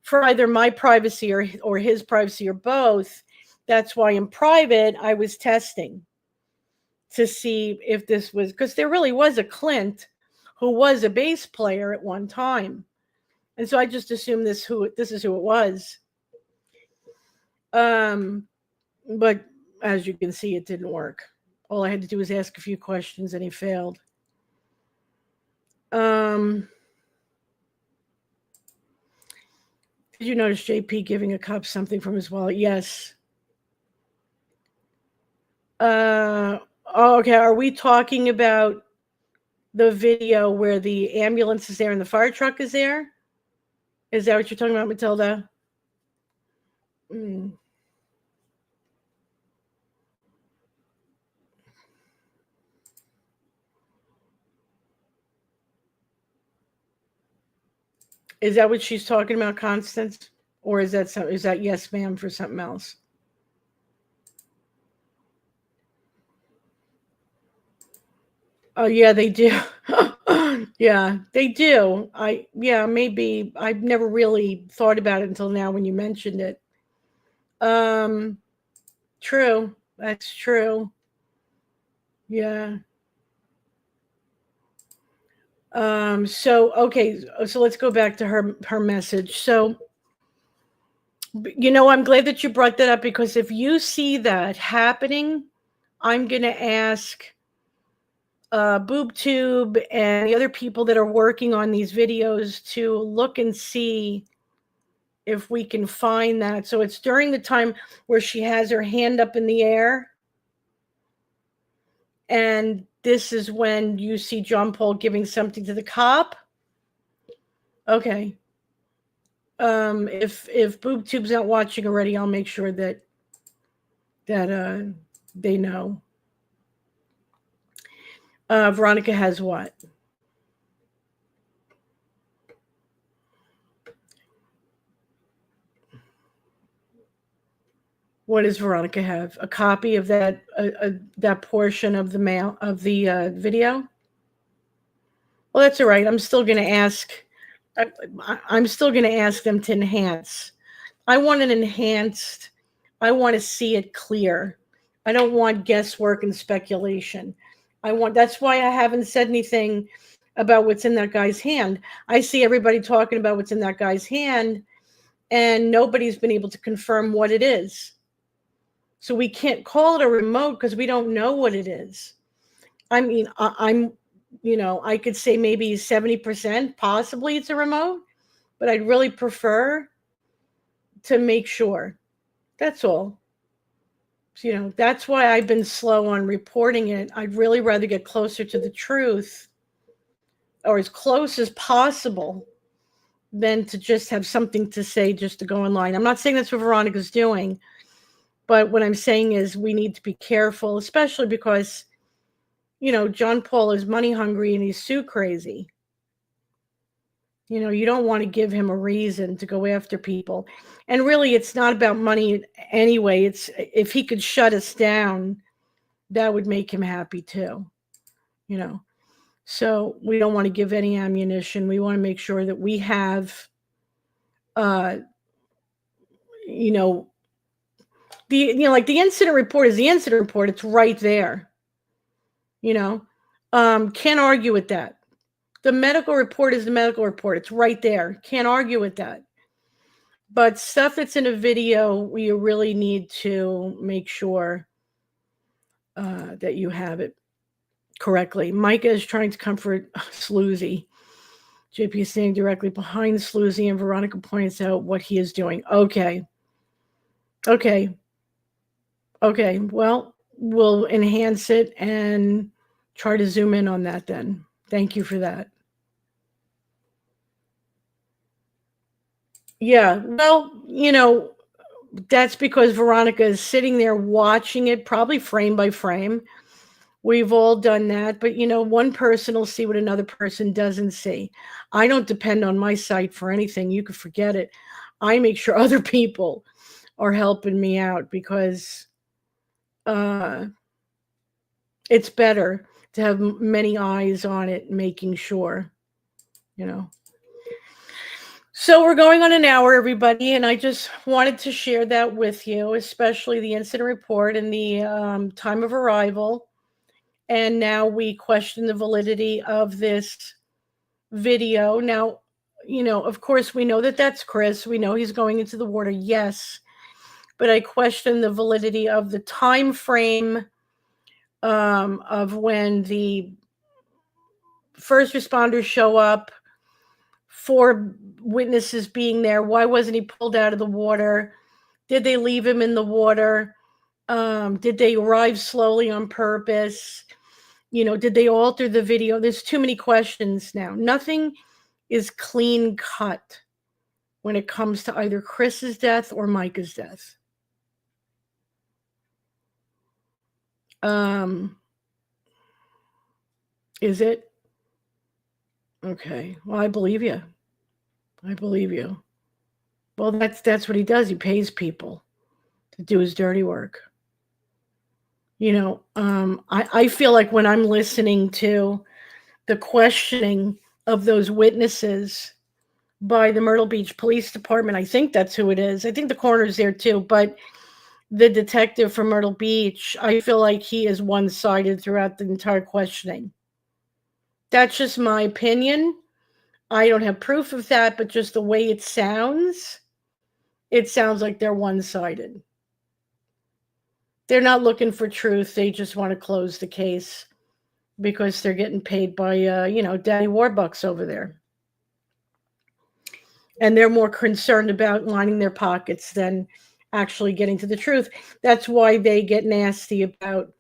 for either my privacy or his privacy or both. That's why in private I was testing to see if this was, because there really was a Clint who was a bass player at one time, and so I just assumed this is who it was. But as you can see, it didn't work. All I had to do was ask a few questions, and he failed. Did you notice JP giving a cop something from his wallet? Yes. Okay. Are we talking about the video where the ambulance is there and the fire truck is there? Is that what you're talking about, Matilda? Is that what she's talking about, Constance? Or is that yes, ma'am, for something else? Oh yeah, they do. Yeah, they do. Maybe I've never really thought about it until now when you mentioned it. True. That's true. Yeah. So let's go back to her message. So I'm glad that you brought that up, because if you see that happening, I'm gonna ask BoobTube and the other people that are working on these videos to look and see if we can find that. So it's during the time where she has her hand up in the air, and this is when you see John Paul giving something to the cop. Okay. If BoobTube's not watching already, I'll make sure that they know. Veronica has what? What does Veronica have? A copy of that that portion of the video? Well, that's all right. I'm still going to ask. I'm still going to ask them to enhance. I want it enhanced. I want to see it clear. I don't want guesswork and speculation. That's why I haven't said anything about what's in that guy's hand. I see everybody talking about what's in that guy's hand, and nobody's been able to confirm what it is. So we can't call it a remote because we don't know what it is. I mean, I could say maybe 70%, possibly it's a remote, but I'd really prefer to make sure. That's all. So, that's why I've been slow on reporting it. I'd really rather get closer to the truth, or as close as possible, than to just have something to say just to go online. I'm not saying that's what Veronica's doing, but what I'm saying is we need to be careful, especially because, John Paul is money hungry and he's sue crazy. You don't want to give him a reason to go after people. And really, it's not about money anyway. It's if he could shut us down, that would make him happy too. So we don't want to give any ammunition. We want to make sure that we have, like the incident report is the incident report. It's right there. Can't argue with that. The medical report is the medical report. It's right there. Can't argue with that. But stuff that's in a video, we really need to make sure that you have it correctly. Micah is trying to comfort Sloozy. JP is standing directly behind Sloozy, and Veronica points out what he is doing. Okay. Well, we'll enhance it and try to zoom in on that then. Thank you for that. Yeah. Well, that's because Veronica is sitting there watching it, probably frame by frame. We've all done that, but one person will see what another person doesn't see. I don't depend on my site for anything. You can forget it. I make sure other people are helping me out because uh, it's better to have many eyes on it, making sure, you know. So we're going on an hour, everybody, and I just wanted to share that with you, especially the incident report and the time of arrival. And now we question the validity of this video. Now, of course, we know that that's Chris. We know he's going into the water, yes, but I question the validity of the time frame of when the first responders show up, 4 witnesses being there. Why wasn't he pulled out of the water? Did they leave him in the water? Did they arrive slowly on purpose? Did they alter the video? There's too many questions now. Nothing is clean cut when it comes to either Chris's death or Micah's death. Is it? Okay. Well, I believe you. I believe you. Well, that's what he does. He pays people to do his dirty work. I feel like when I'm listening to the questioning of those witnesses by the Myrtle Beach Police Department, I think that's who it is. I think the coroner's there too, but the detective from Myrtle Beach, I feel like he is one-sided throughout the entire questioning. That's just my opinion. I don't have proof of that, but just the way it sounds like they're one-sided. They're not looking for truth. They just want to close the case because they're getting paid by, Daddy Warbucks over there. And they're more concerned about lining their pockets than actually getting to the truth. That's why they get nasty about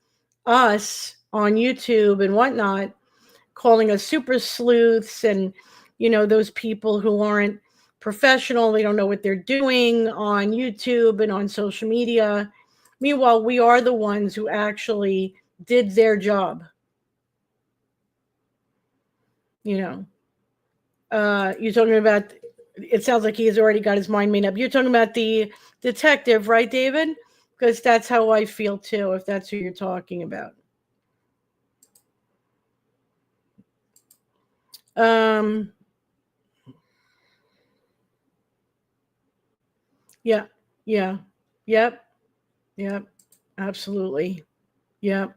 us on YouTube and whatnot, calling us super sleuths and, those people who aren't professional. They don't know what they're doing on YouTube and on social media. Meanwhile, we are the ones who actually did their job. You're talking about, it sounds like he has already got his mind made up. You're talking about the detective, right, David? Because that's how I feel too, if that's who you're talking about. Yeah, yep, absolutely. Yep,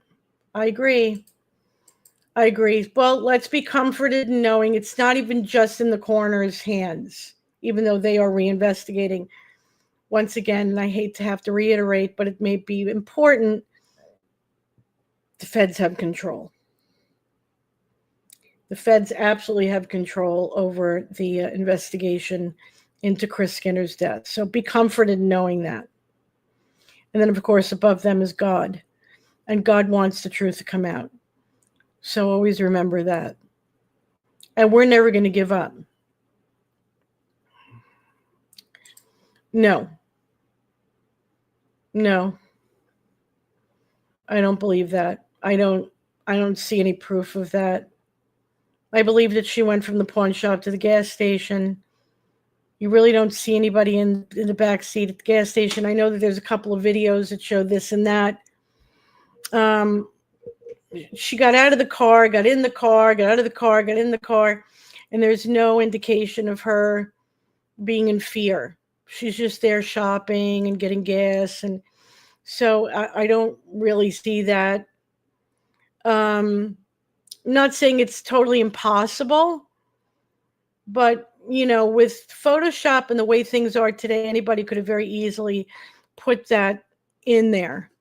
I agree. Well, let's be comforted in knowing it's not even just in the coroner's hands, even though they are reinvestigating. Once again, and I hate to have to reiterate, but it may be important, the feds have control. The feds absolutely have control over the investigation into Chris Skinner's death. So be comforted in knowing that. And then, of course, above them is God. And God wants the truth to come out. So always remember that. And we're never going to give up. No. I don't believe that. I don't see any proof of that. I believe that she went from the pawn shop to the gas station. You really don't see anybody in the back seat at the gas station. I know that there's a couple of videos that show this and that. She got out of the car, got in the car, got out of the car, got in the car, and there's no indication of her being in fear. She's just there shopping and getting gas, and so I don't really see that. I'm not saying it's totally impossible, but with Photoshop and the way things are today, anybody could have very easily put that in there.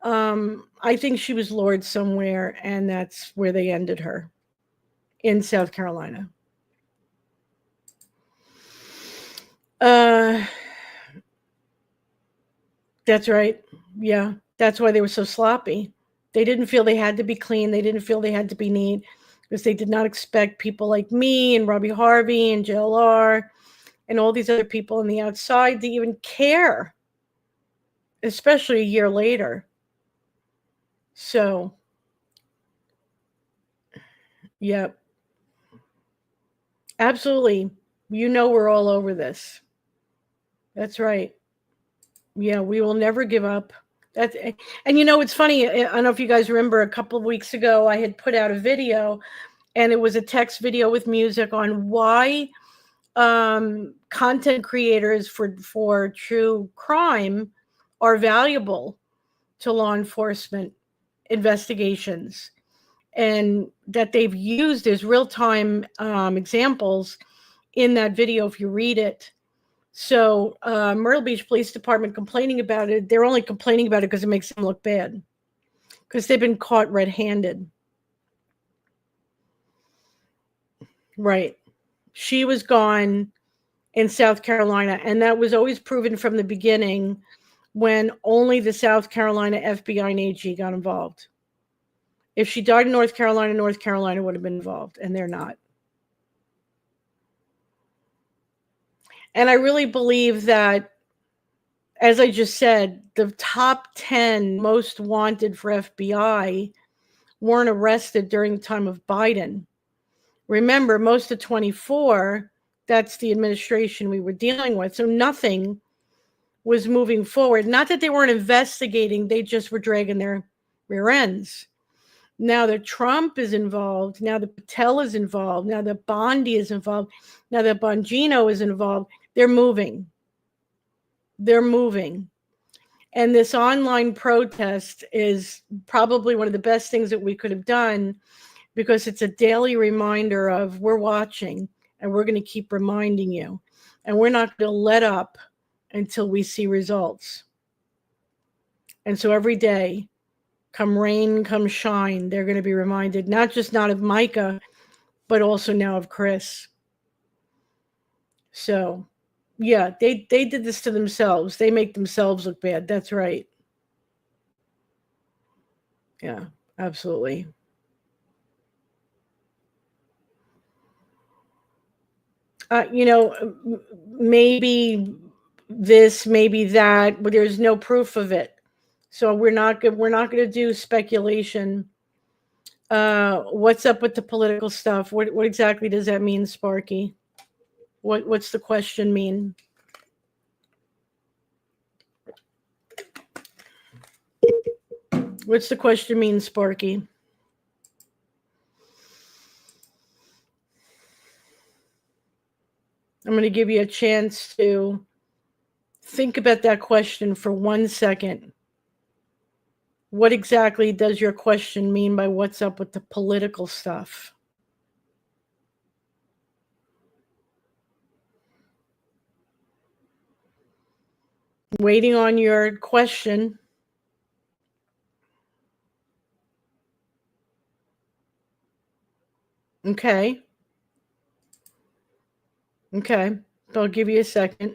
I think she was lured somewhere, and that's where they ended her, in South Carolina. That's right. Yeah, that's why they were so sloppy. They didn't feel they had to be clean. They didn't feel they had to be neat because they did not expect people like me and Robbie Harvey and JLR and all these other people on the outside to even care, especially a year later. So, yeah, absolutely. We're all over this. That's right. Yeah, we will never give up. That's and it's funny. I don't know if you guys remember a couple of weeks ago, I had put out a video, and it was a text video with music on why content creators for true crime are valuable to law enforcement investigations, and that they've used as real-time examples in that video if you read it. So Myrtle Beach Police Department complaining about it, they're only complaining about it because it makes them look bad, because they've been caught red-handed. Right. She was gone in South Carolina, and that was always proven from the beginning when only the South Carolina FBI and AG got involved. If she died in North Carolina would have been involved, and they're not. And I really believe that, as I just said, the top 10 most wanted for FBI weren't arrested during the time of Biden. Remember, most of 24, that's the administration we were dealing with. So nothing was moving forward. Not that they weren't investigating, they just were dragging their rear ends. Now that Trump is involved, now that Patel is involved, now that Bondi is involved, now that Bongino is involved, they're moving. They're moving. And this online protest is probably one of the best things that we could have done, because it's a daily reminder of we're watching, and we're going to keep reminding you, and we're not going to let up until we see results. And so every day, come rain, come shine, they're going to be reminded, not of Micah, but also now of Chris. So, yeah, they did this to themselves. They make themselves look bad. That's right. Yeah, absolutely. Maybe this, maybe that, but there's no proof of it. So we're not going to do speculation. What's up with the political stuff? What exactly does that mean, Sparky? What's the question mean? What's the question mean, Sparky? I'm going to give you a chance to think about that question for 1 second. What exactly does your question mean by what's up with the political stuff? Waiting on your question. Okay. Okay. I'll give you a second.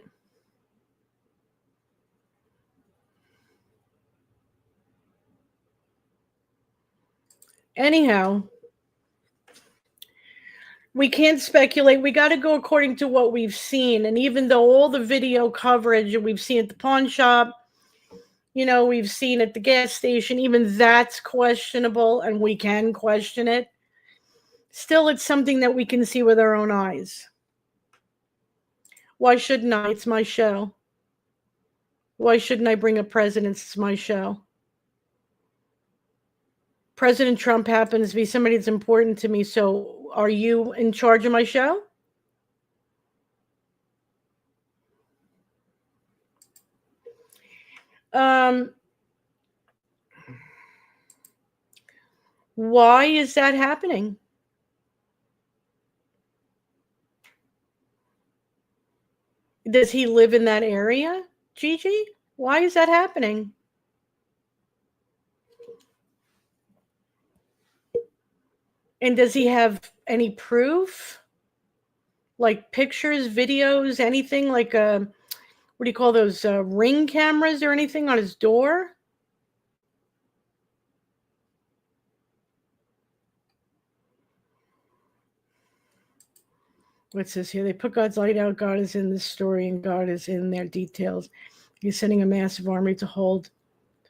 Anyhow, we can't speculate. We got to go according to what we've seen. And even though all the video coverage that we've seen at the pawn shop, we've seen at the gas station, even that's questionable, and we can question it. Still, it's something that we can see with our own eyes. Why shouldn't I? It's my show. Why shouldn't I bring up presidents? It's my show. President Trump happens to be somebody that's important to me. So are you in charge of my show? Why is that happening? Does he live in that area, Gigi? Why is that happening? And does he have any proof? Like pictures, videos, anything, like what do you call those, Ring cameras or anything on his door? What's this here? They put God's light out. God is in this story, and God is in their details. He's sending a massive army to hold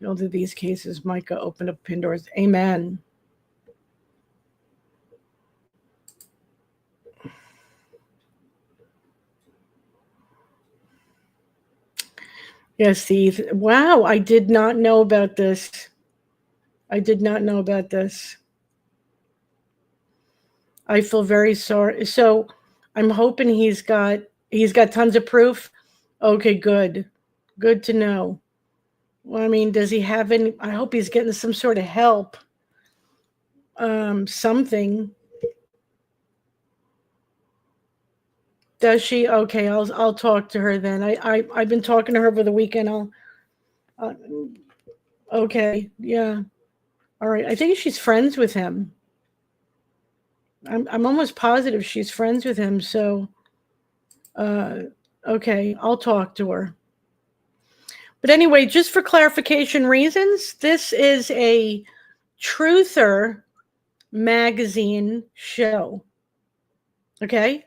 of these cases. Micah opened up Pandora's. Amen. Yes, Steve. Wow, I did not know about this. I did not know about this. I feel very sorry. So I'm hoping he's got tons of proof. Okay, good. Good to know. Well, I mean, does he have any? I hope he's getting some sort of help. Something. Does she? Okay, I'll talk to her then. I've been talking to her over the weekend. Okay, yeah. All right. I think she's friends with him. I'm almost positive she's friends with him. So, okay, I'll talk to her. But anyway, just for clarification reasons, this is a truther magazine show. Okay,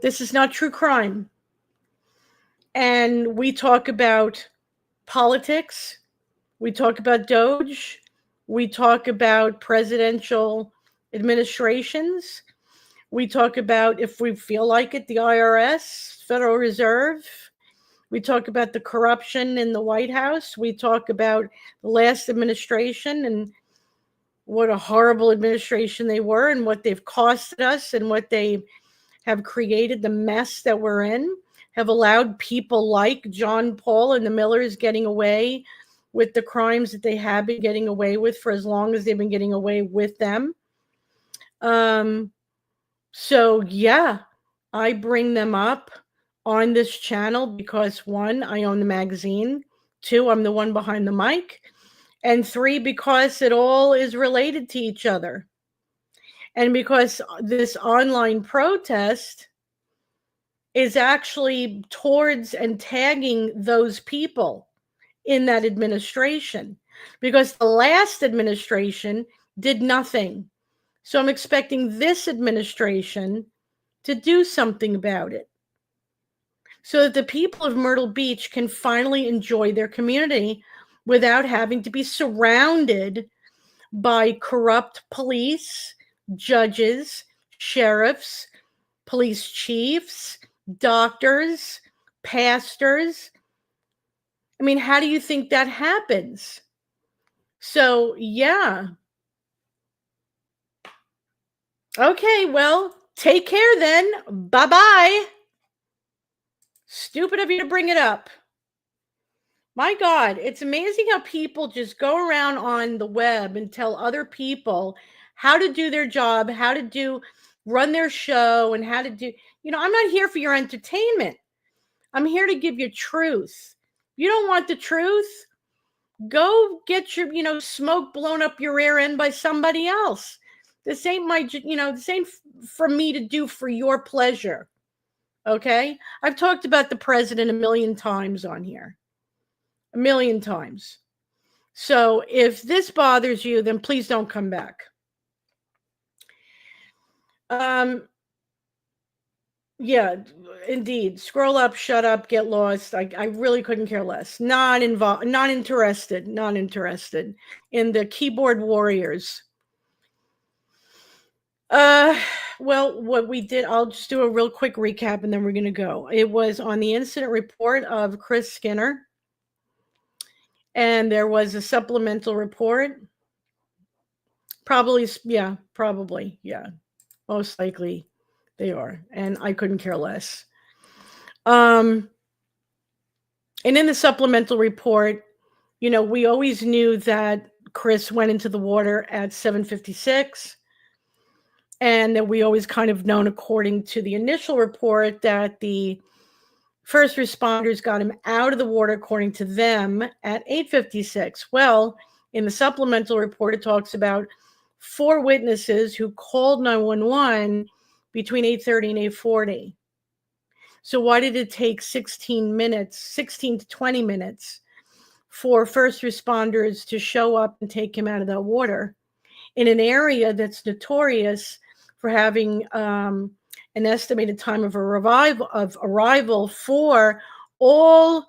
this is not true crime, and we talk about politics. We talk about Doge. We talk about presidential administrations. We talk about, if we feel like it, the IRS, Federal Reserve. We talk about the corruption in the White House. We talk about the last administration and what a horrible administration they were and what they've costed us and what they have created, the mess that we're in, have allowed people like John Paul and the Millers getting away with the crimes that they have been getting away with for as long as they've been getting away with them. So yeah, I bring them up on this channel because 1, I own the magazine, 2, I'm the one behind the mic, and 3, because it all is related to each other. And because this online protest is actually towards and tagging those people in that administration, because the last administration did nothing. So I'm expecting this administration to do something about it so that the people of Myrtle Beach can finally enjoy their community without having to be surrounded by corrupt police, judges, sheriffs, police chiefs, doctors, pastors. I mean, how do you think that happens? So, yeah. Okay, well, take care then. Bye-bye. Stupid of you to bring it up. My God, it's amazing how people just go around on the web and tell other people how to do their job, how to run their show, and how to do, I'm not here for your entertainment. I'm here to give you truth. You don't want the truth? Go get your, smoke blown up your rear end by somebody else. This ain't this ain't for me to do for your pleasure. Okay? I've talked about the president a million times on here. A million times. So if this bothers you, then please don't come back. Yeah, indeed. Scroll up, shut up, get lost. I really couldn't care less. Not interested in the keyboard warriors. Well, what we did, I'll just do a real quick recap and then we're going to go. It was on the incident report of Chris Skinner. And there was a supplemental report. Probably, yeah. Most likely they are. And I couldn't care less. And in the supplemental report, we always knew that Chris went into the water at 7:56. And that we always kind of known, according to the initial report, that the first responders got him out of the water, according to them, at 8:56. Well, in the supplemental report, it talks about 4 witnesses who called 911 between 8:30 and 8:40. So why did it take 16 to 20 minutes for first responders to show up and take him out of that water in an area that's notorious for having an estimated time of arrival for all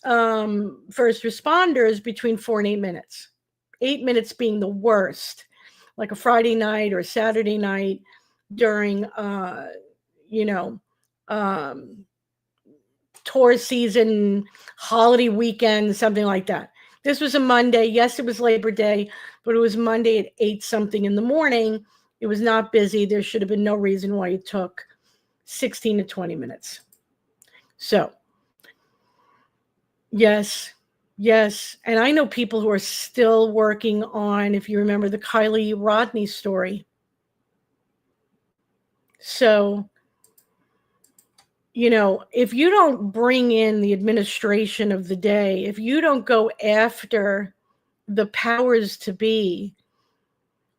first responders between 4 and 8 minutes. 8 minutes being the worst, like a Friday night or Saturday night during, tour season, holiday weekend, something like that. This was a Monday. Yes, it was Labor Day, but it was Monday at 8 something in the morning. It was not busy. There should have been no reason why it took 16 to 20 minutes. So, yes. And I know people who are still working on, if you remember, the Kylie Rodney story. So, if you don't bring in the administration of the day, if you don't go after the powers to be,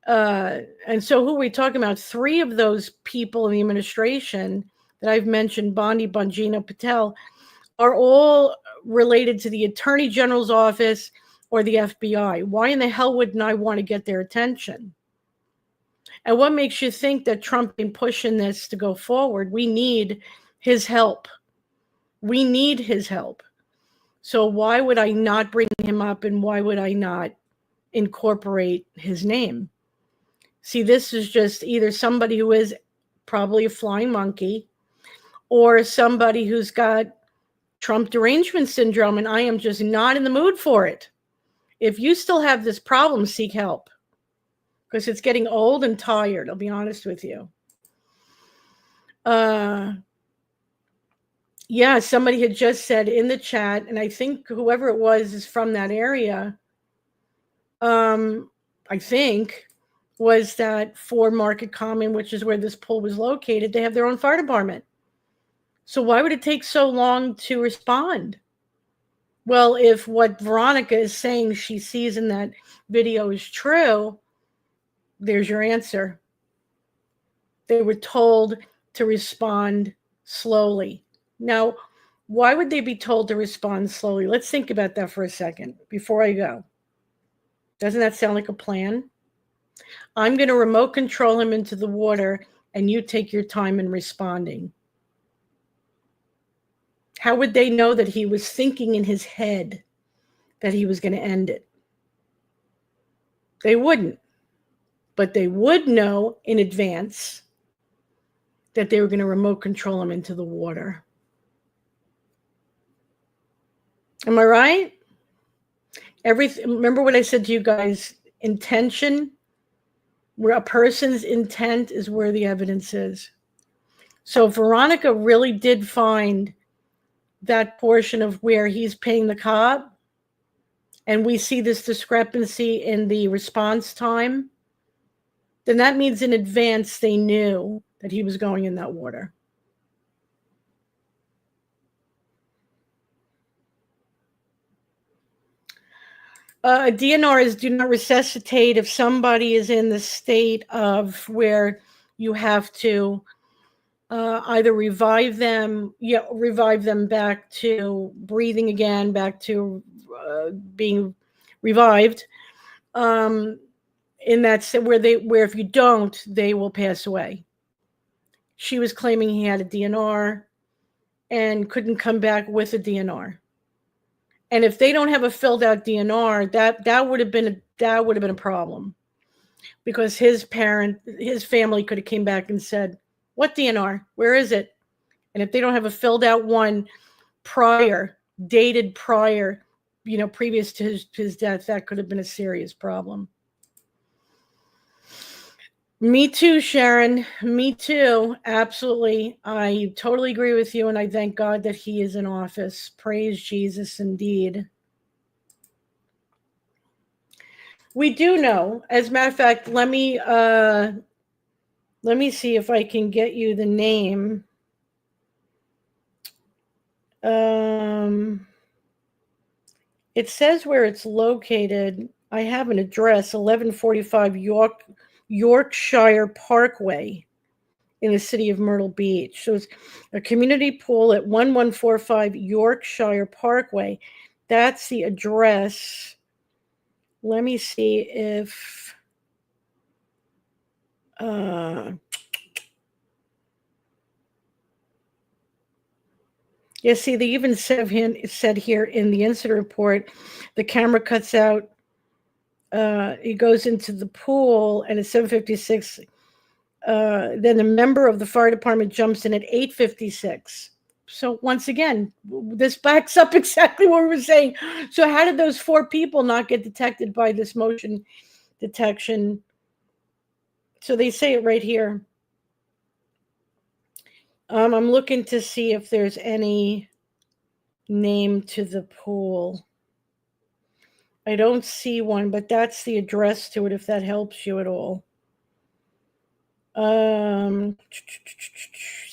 and so who are we talking about? 3 of those people in the administration that I've mentioned, Bondi, Bongino, Patel, are all related to the Attorney General's office or the FBI. Why in the hell wouldn't I want to get their attention? And what makes you think that Trump is pushing this to go forward? We need his help. We need his help. So why would I not bring him up, and why would I not incorporate his name? See, this is just either somebody who is probably a flying monkey or somebody who's got Trump derangement syndrome, and I am just not in the mood for it. If you still have this problem, seek help, because it's getting old and tired, I'll be honest with you. Yeah, somebody had just said in the chat, and I think whoever it was is from that area, I think, was that for Market Common, which is where this pool was located, they have their own fire department. So why would it take so long to respond? Well, if what Veronica is saying she sees in that video is true, there's your answer. They were told to respond slowly. Now, why would they be told to respond slowly? Let's think about that for a second before I go. Doesn't that sound like a plan? I'm going to remote control him into the water, and you take your time in responding. How would they know that he was thinking in his head that he was going to end it? They wouldn't. But they would know in advance that they were going to remote control him into the water. Am I right? Remember what I said to you guys, intention, where a person's intent is where the evidence is. So Veronica really did find that portion of where he's paying the cop, and we see this discrepancy in the response time, then that means in advance they knew that he was going in that water. DNRs do not resuscitate if somebody is in the state of where you have to either revive them back to breathing again, back to being revived. In that where if you don't, they will pass away. She was claiming he had a DNR and couldn't come back with a DNR. And if they don't have a filled out DNR, that would have been a problem, because his family could have came back and said, "What DNR? Where is it?" And if they don't have a filled out one dated prior, previous to his death, that could have been a serious problem. Me too, Sharon. Me too. Absolutely. I totally agree with you, and I thank God that he is in office. Praise Jesus indeed. We do know, as a matter of fact, let me see if I can get you the name. It says where it's located. I have an address, 1145 Yorkshire Parkway in the city of Myrtle Beach. So it's a community pool at 1145 Yorkshire Parkway. That's the address. Let me see if Yeah, see, they even said here in the incident report, the camera cuts out. He goes into the pool, and at 7:56, then a member of the fire department jumps in at 8:56. So once again, this backs up exactly what we were saying. So how did those 4 people not get detected by this motion detection? So they say it right here. I'm looking to see if there's any name to the pool. I don't see one, but that's the address to it if that helps you at all.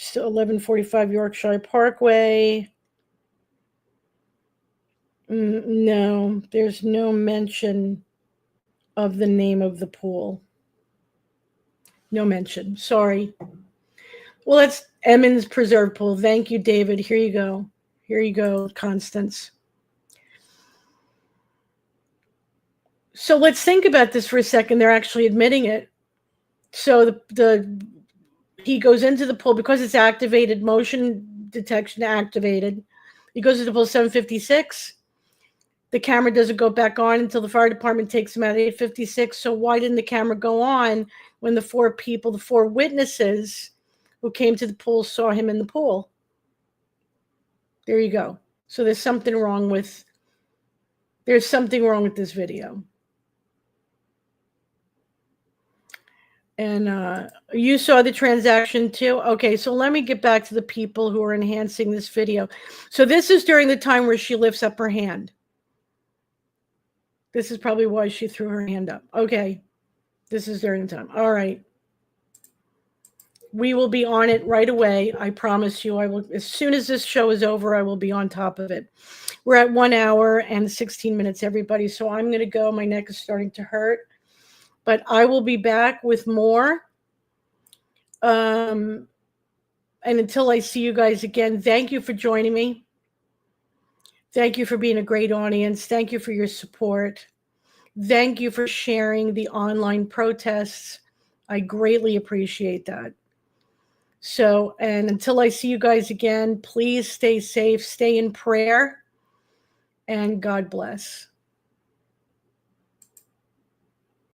So 1145 Yorkshire Parkway. No, there's no mention of the name of the pool. No mention. Sorry. Well, that's Emmons Preserve Pool. Thank you, David. Here you go. Here you go, Constance. So let's think about this for a second. They're actually admitting it. So he goes into the pool because it's activated, motion detection activated. He goes to the pool 7:56. The camera doesn't go back on until the fire department takes him out at 8:56. So why didn't the camera go on when the 4 people, the 4 witnesses who came to the pool saw him in the pool? There you go. So there's something wrong with this video. And you saw the transaction too? Okay, so let me get back to the people who are enhancing this video. So this is during the time where she lifts up her hand. This is probably why she threw her hand up. Okay, this is during the time. All right. We will be on it right away. I promise you. I will, as soon as this show is over, I will be on top of it. We're at 1 hour and 16 minutes, everybody. So I'm going to go. My neck is starting to hurt. But I will be back with more. And until I see you guys again, thank you for joining me. Thank you for being a great audience. Thank you for your support. Thank you for sharing the online protests. I greatly appreciate that. So, and until I see you guys again, please stay safe, stay in prayer, and God bless.